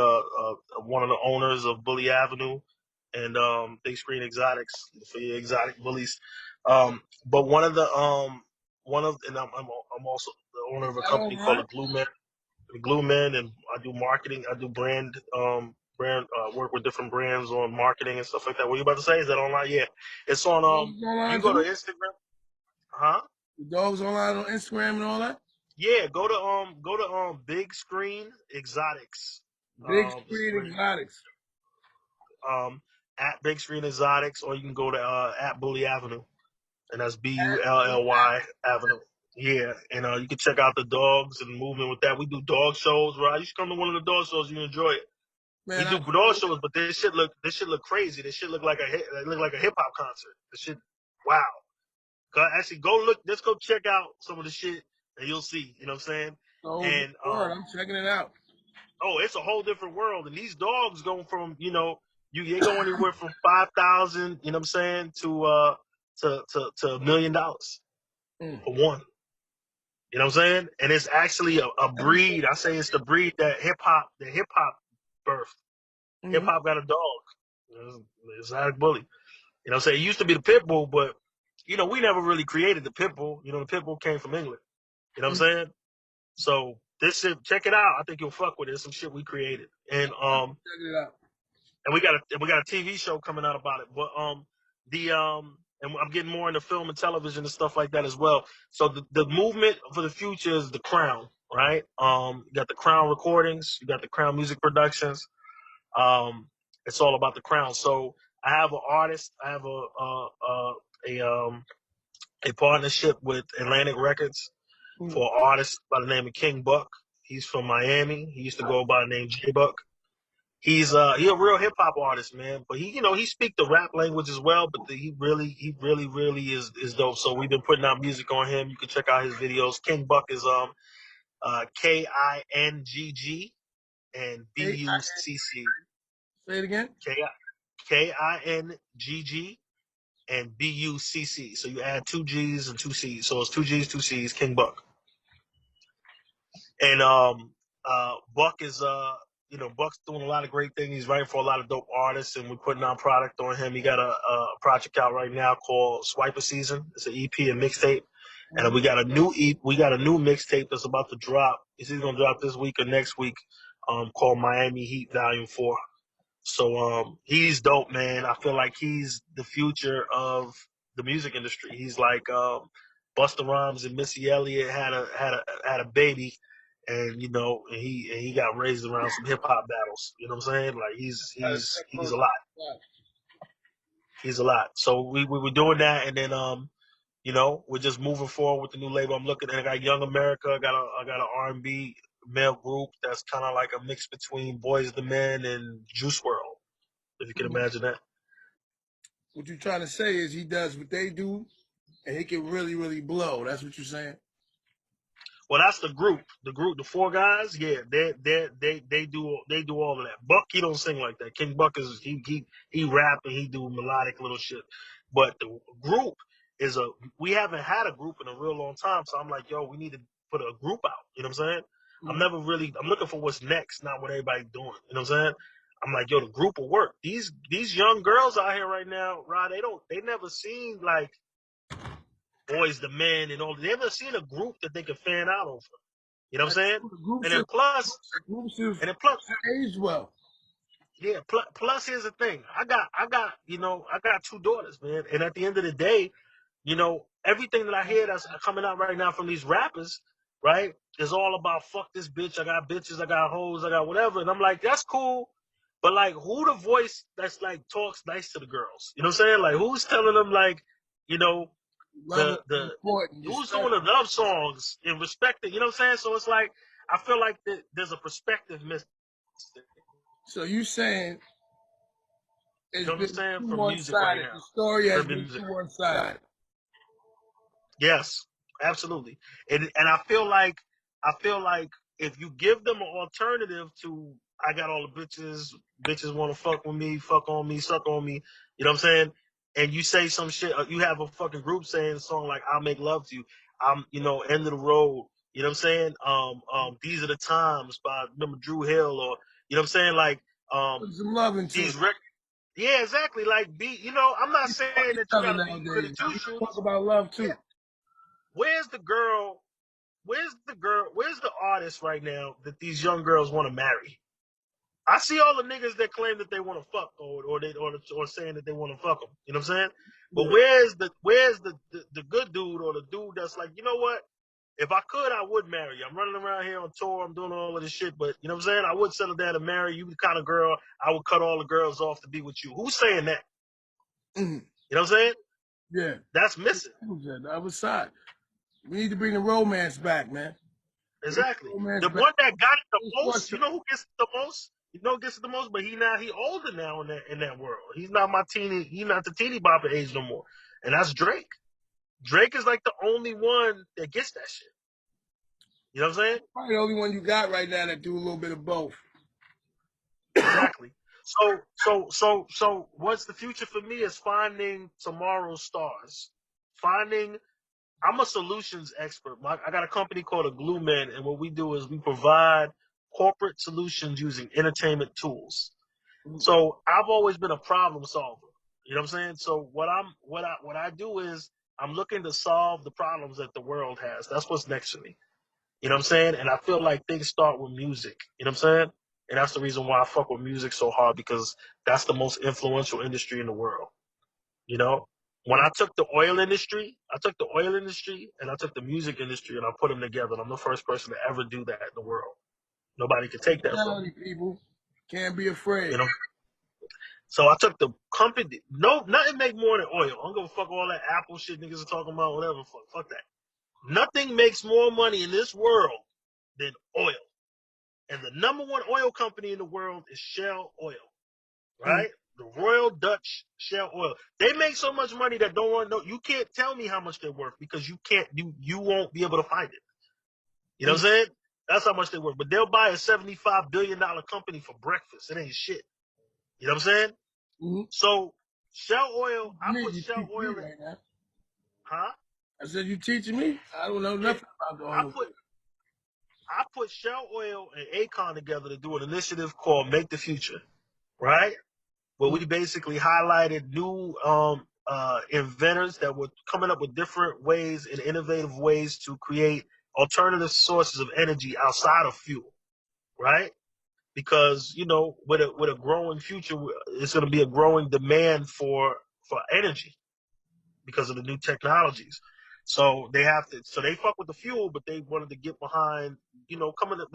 B: one of the owners of Bully Avenue and Big Screen Exotics for your exotic bullies. But and I'm also the owner of a
A: Is that
B: company called
A: online?
B: The Glue Men, and I do marketing. I do brand work with different brands on marketing and stuff like that. What are you about to say? Is that online? Yeah, it's on.
A: Dogs
B: You
A: online
B: can go to
A: too?
B: Instagram, huh?
A: The dogs online on Instagram and all that?
B: Yeah, go to Big Screen Exotics.
A: Big
B: It's
A: Screen
B: where
A: Exotics.
B: um at Big Screen Exotics, or you can go to at Bully Avenue, and that's
A: At
B: Bully Avenue. Yeah, and you can check out the dogs and movement with that. We do dog shows, right? You should come to one of the dog shows. You enjoy it. We
A: Man, I
B: do dog shows, but this shit look crazy. This shit look like it look like a hip hop concert. This shit, wow. Actually, go look. Let's go check out some of the shit, and you'll see. You know what I'm saying?
A: so
B: And
A: word. I'm checking it out.
B: oh, it's a whole different world. And these dogs go from, they go anywhere from 5,000, you know what I'm saying, to $1 million
A: Mm.
B: for one. You know what I'm saying? And it's actually a breed. I say it's the breed that hip hop birthed. Hip
A: Mm-hmm.
B: hop got a dog. It's exotic bully. You know what I'm saying? It used to be the pit bull, but we never really created the pit bull. The pit bull came from England. You know what I'm saying? So this shit, check it out. I think you'll fuck with it. It's some shit we created.
A: Checking it out.
B: And we got a TV show coming out about it. But and I'm getting more into film and television and stuff like that as well. So the movement for the future is the Crown, right? You got the Crown Recordings, you got the Crown Music Productions. Um, it's all about the Crown. So I have an artist. I have a partnership with Atlantic Records
A: Mm.
B: for an artist by the name of King Buck. He's from Miami. He used to go by the name J Buck. He a real hip hop artist, man. But he speak the rap language as well. But he really is dope. So we've been putting out music on him. You can check out his videos. King Buck is Kingg and
A: Hey,
B: Bucc.
A: say it again.
B: K Kingg and Bucc. So you add two G's and two C's. So it's two G's, two C's. King Buck. And Buck is Buck's doing a lot of great things. He's writing for a lot of dope artists, and we're putting out product on him. He got a project out right now called Swiper Season. It's an EP and mixtape. And we got a new mixtape that's about to drop. It's either gonna drop this week or next week, called Miami Heat Volume 4. So he's dope, man. I feel like he's the future of the music industry. He's like Busta Rhymes and Missy Elliott had a baby, and he got raised around some hip hop battles. You know what I'm saying? Like he's a lot. He's a lot. So we were doing that, and then we're just moving forward with the new label. I'm looking, and I got Young America. I got a R&B male group that's kind of like a mix between Boys the Men and Juice World, if you can imagine that.
A: What you're trying to say is he does what they do, and he can really, really blow. That's what you're saying.
B: Well, that's the group. The group, the four guys, yeah, they do all of that. Buck, he don't sing like that. King Buck is he rap and he do melodic little shit. But the group is we haven't had a group in a real long time. So I'm like, yo, we need to put a group out. You know what I'm saying? I'm looking for what's next, not what everybody's doing. You know what I'm saying? I'm like, yo, the group will work. These young girls out here right now, Rod, they never seen like Boys the Men and all. They never seen a group that they could fan out over. You know what I'm saying?
A: The group
B: And
A: should,
B: then plus, and then plus,
A: age well.
B: yeah. Plus, here's the thing. I got two daughters, man. And at the end of the day, everything that I hear that's coming out right now from these rappers, right, is all about fuck this bitch. I got bitches. I got hoes. I got whatever. And I'm like, that's cool. But like, who the voice that's like talks nice to the girls? You know what I'm saying? Like, who's telling them like, you know,
A: Love is
B: the
A: important.
B: who's
A: Respect.
B: doing the love songs and respect it? You know what I'm saying? So it's like I feel like there's a perspective missing.
A: So you saying
B: You
A: it's
B: know what I'm
A: been
B: saying?
A: too
B: From music right
A: one-sided.
B: now,
A: The story has
B: urban
A: been
B: music.
A: too one-sided.
B: Yes, absolutely. And I feel like if you give them an alternative to I got all the bitches want to fuck with me, fuck on me, suck on me. You know what I'm saying? And you say some shit. You have a fucking group saying a song like "I'll make love to you." End of the road. You know what I'm saying? These are the times by remember Drew Hill or you know what I'm saying? Like
A: Put some love into it.
B: these records. Yeah, exactly. Like I'm not
A: We fuck
B: saying
A: each
B: that you
A: other
B: gotta be good
A: nowadays.
B: at
A: Now
B: two
A: we can talk
B: shoes.
A: about love
B: Yeah.
A: too.
B: Where's the girl? Where's the artist right now that these young girls want to marry? I see all the niggas that claim that they want to fuck or saying that they want to fuck them. You know what I'm saying? But
A: Yeah.
B: where's the good dude or the dude that's like, you know what? If I could, I would marry you. I'm running around here on tour. I'm doing all of this shit, but you know what I'm saying? I would settle down and marry you. The kind of girl I would cut all the girls off to be with you. Who's saying that?
A: Mhm.
B: You know what I'm saying?
A: Yeah.
B: That's missing.
A: The other side. We need to bring the romance back, man. Bring the
B: Exactly.
A: romance
B: The
A: back.
B: one that got it the most,
A: Sports.
B: you know who gets it the most? You know who gets it the most? But he older now in that world. He's not the teeny bopper age no more. And that's Drake. Drake is like the only one that gets that shit. You know what I'm saying?
A: Probably the only one you got right now that do a little bit of both.
B: Exactly. So what's the future for me is finding tomorrow's stars. I'm a solutions expert. I got a company called a Glue Man, and what we do is we provide corporate solutions using entertainment tools. So I've always been a problem solver. You know what I'm saying? So what I do is I'm looking to solve the problems that the world has. That's what's next to me. You know what I'm saying? And I feel like things start with music. You know what I'm saying? And that's the reason why I fuck with music so hard because that's the most influential industry in the world. You know, when I took the oil industry and I took the music industry and I put them together. And I'm the first person to ever do that in the world. Nobody can take that from me.
A: Reality, people. Can't be afraid.
B: You know. So I took the company. No, nothing make more than oil. I'm gonna fuck all that Apple shit niggas are talking about. Whatever. Fuck that. Nothing makes more money in this world than oil. And the number one oil company in the world is Shell Oil.
A: Mm.
B: Right? The Royal Dutch Shell Oil. They make so much money that don't want to know. You can't tell me how much they're worth because you won't be able to find it. You know what I'm saying? That's how much they're worth. But they'll buy a $75 billion company for breakfast. It ain't shit. You know what I'm saying?
A: Mm-hmm.
B: So Shell Oil, I
A: Me,
B: put
A: you
B: Shell
A: teach me
B: Oil in,
A: right now.
B: huh?
A: I said, you teaching me? I don't know
B: Yeah.
A: nothing about the
B: I
A: oil.
B: put I put Shell Oil and Akon together to do an initiative called Make the Future, right? Where we basically highlighted new inventors that were coming up with different ways and innovative ways to create alternative sources of energy outside of fuel, right? Because with a growing future, it's going to be a growing demand for energy because of the new technologies. So they fuck with the fuel, but they wanted to get behind,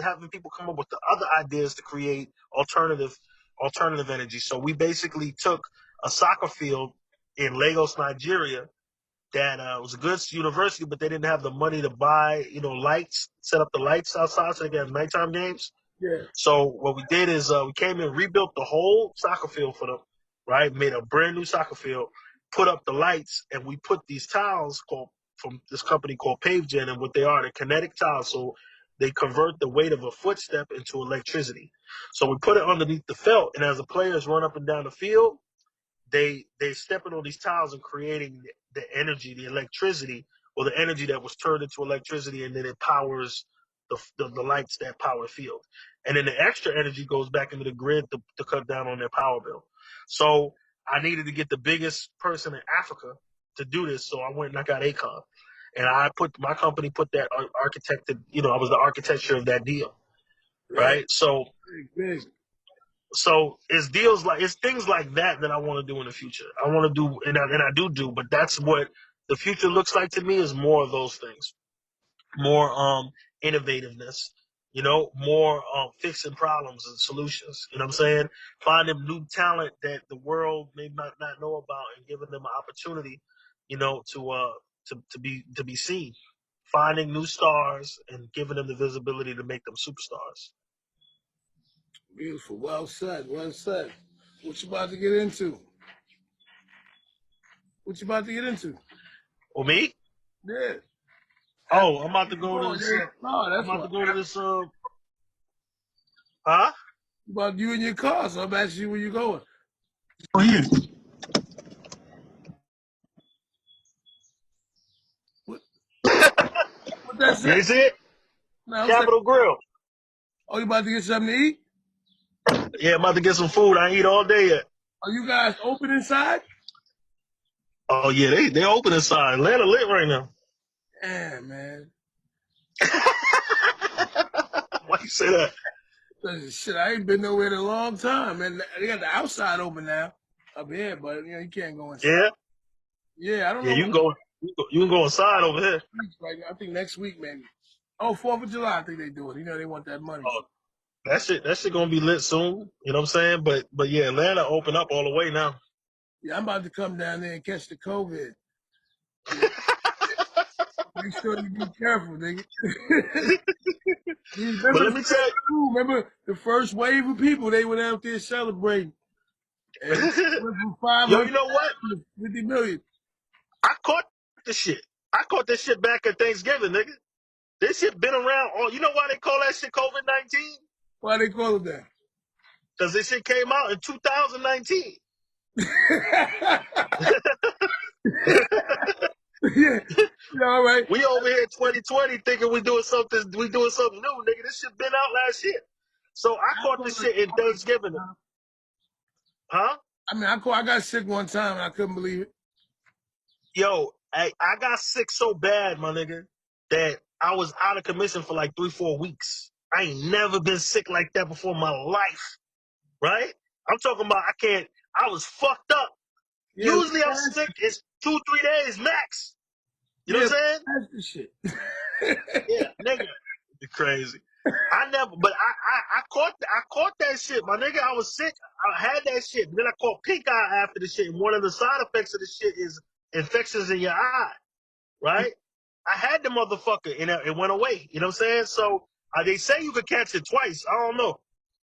B: having people come up with the other ideas to create alternative energy. So we basically took a soccer field in Lagos, Nigeria, that was a good university, but they didn't have the money to buy, lights, set up the lights outside so they could have nighttime games.
A: Yeah.
B: So what we did is we came in, rebuilt the whole soccer field for them, right? Made a brand new soccer field, put up the lights, and we put these tiles from this company called PaveGen, and what they are, they're kinetic tiles. So they convert the weight of a footstep into electricity. So we put it underneath the felt, and as the players run up and down the field, they stepping on these tiles and creating the energy, the electricity, or the energy that was turned into electricity, and then it powers the lights that power field. And then the extra energy goes back into the grid to cut down on their power bill. So I needed to get the biggest person in Africa to do this, so I went and I got Akon. And my company put that architected, I was the architecture of that deal,
A: Yeah.
B: right? So
A: Big.
B: it's things like that I want to do in the future. I want to do, and I do, but that's what the future looks like to me, is more of those things, more innovativeness, more fixing problems and solutions. You know what I'm saying? Finding new talent that the world may not know about and giving them an opportunity, to be seen. Finding new stars and giving them the visibility to make them superstars.
A: Beautiful. Well said. Well said. What you about to get into? What you about to get into?
B: Or me?
A: Yeah. After
B: Oh, I'm about to go to
A: oh,
B: this. I'm
A: that's
B: about to
A: what.
B: go to this. Huh?
A: About you in your car, so I'm asking you where you going.
B: Oh, yeah.
A: What, what that say?
B: You ain't see it?
A: No, I'm saying,
B: Capital Grill.
A: oh, you about to get something to eat?
B: Yeah, I'm about to get some food. I ain't eat all day yet.
A: Are you guys open inside?
B: Oh yeah, they open inside. Atlanta lit right now.
A: Damn, man.
B: Why you say that?
A: Shit, I ain't been nowhere in a long time, man. They got the outside open now up here, but you can't go inside.
B: Yeah,
A: Yeah, I don't
B: yeah.
A: know
B: You can
A: what
B: go. You can go inside over here.
A: week's right now. I think next week maybe. Oh, 4th of July, I think they do it. They want that money.
B: Oh, that shit gonna be lit soon. You know what I'm saying? But yeah, Atlanta open up all the way now.
A: Yeah, I'm about to come down there and catch the COVID. Yeah. Make sure you be careful, nigga.
B: But
A: Remember,
B: let me tell
A: remember the first wave of people, they went out there celebrating. And
B: you,
A: went from
B: yo,
A: 500
B: you know what?
A: to 50 million.
B: I caught the shit. I caught this shit back at Thanksgiving, nigga. This shit been around. Oh, you know why they call that shit COVID-19?
A: Why they call it that?
B: Because this shit came out in 2019.
A: Yeah, all right.
B: We over here 2020 thinking we doing something new, nigga. This shit been out last year. So I caught this shit in Thanksgiving. Huh?
A: I got sick one time and I couldn't believe it.
B: Yo, I got sick so bad, my nigga, that I was out of commission for like 3-4 weeks. I ain't never been sick like that before in my life. Right? I'm talking about I was fucked up.
A: Yeah,
B: Usually I'm sick, it's 2-3 days max. You know
A: yeah,
B: what I'm saying?
A: that's the shit.
B: Yeah, nigga. You crazy. I caught that shit. My nigga, I was sick. I had that shit. Then I caught pink eye after the shit. And one of the side effects of the shit is infections in your eye, right? I had the motherfucker and it went away. You know what I'm saying? So they say you could catch it twice. I don't know.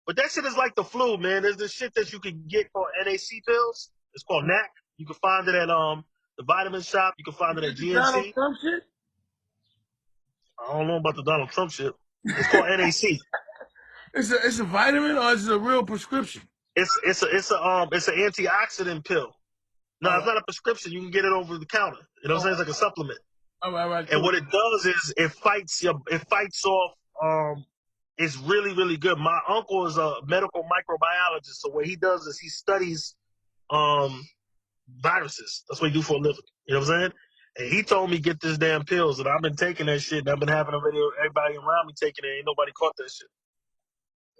B: But that shit is like the flu, man. There's this shit that you can get called NAC pills. It's called NAC. You can find it at the vitamin shop. You can find it at
A: The Donald
B: GNC.
A: Trump shit?
B: I don't know about the Donald Trump shit. It's called NAC.
A: It's a vitamin or is it a real prescription?
B: It's an antioxidant pill. No,
A: All
B: it's
A: right.
B: not a prescription. You can get it over the counter. You know what I'm saying? It's like a supplement.
A: All right,
B: And
A: cool.
B: what it does is it fights off it's really, really good. My uncle is a medical microbiologist, so what he does is he studies um viruses. That's what he do for a living. You know what I'm saying? And he told me get this damn pills, and I've been taking that shit. And I've been having everybody around me taking it. Ain't nobody caught that shit.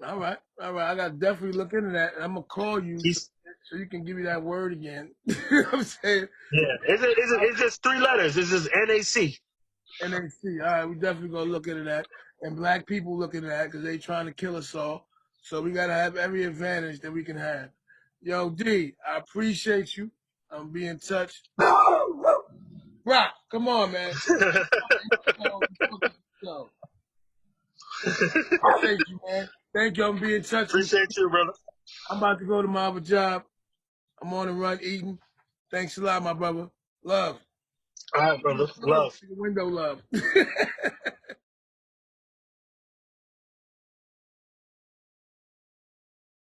A: All right. I got to definitely look into that. And I'm going to call you
B: He's
A: so you can give me that word again. You know what I'm saying?
B: Yeah, it's just 3 letters. It's just NAC.
A: NAC. All right, we definitely going to look into that. And black people look into that because they trying to kill us all. So we got to have every advantage that we can have. Yo, D, I appreciate you. I'm be in touch. Rock. Come on, man. So, appreciate you, man. Thank you. I'm be in touch with you.
B: Appreciate you, brother.
A: I'm about to go to my other job. I'm on the run eating. Thanks a lot, my brother. Love.
B: All right, brother.
A: Love.
B: Love.
A: Window love.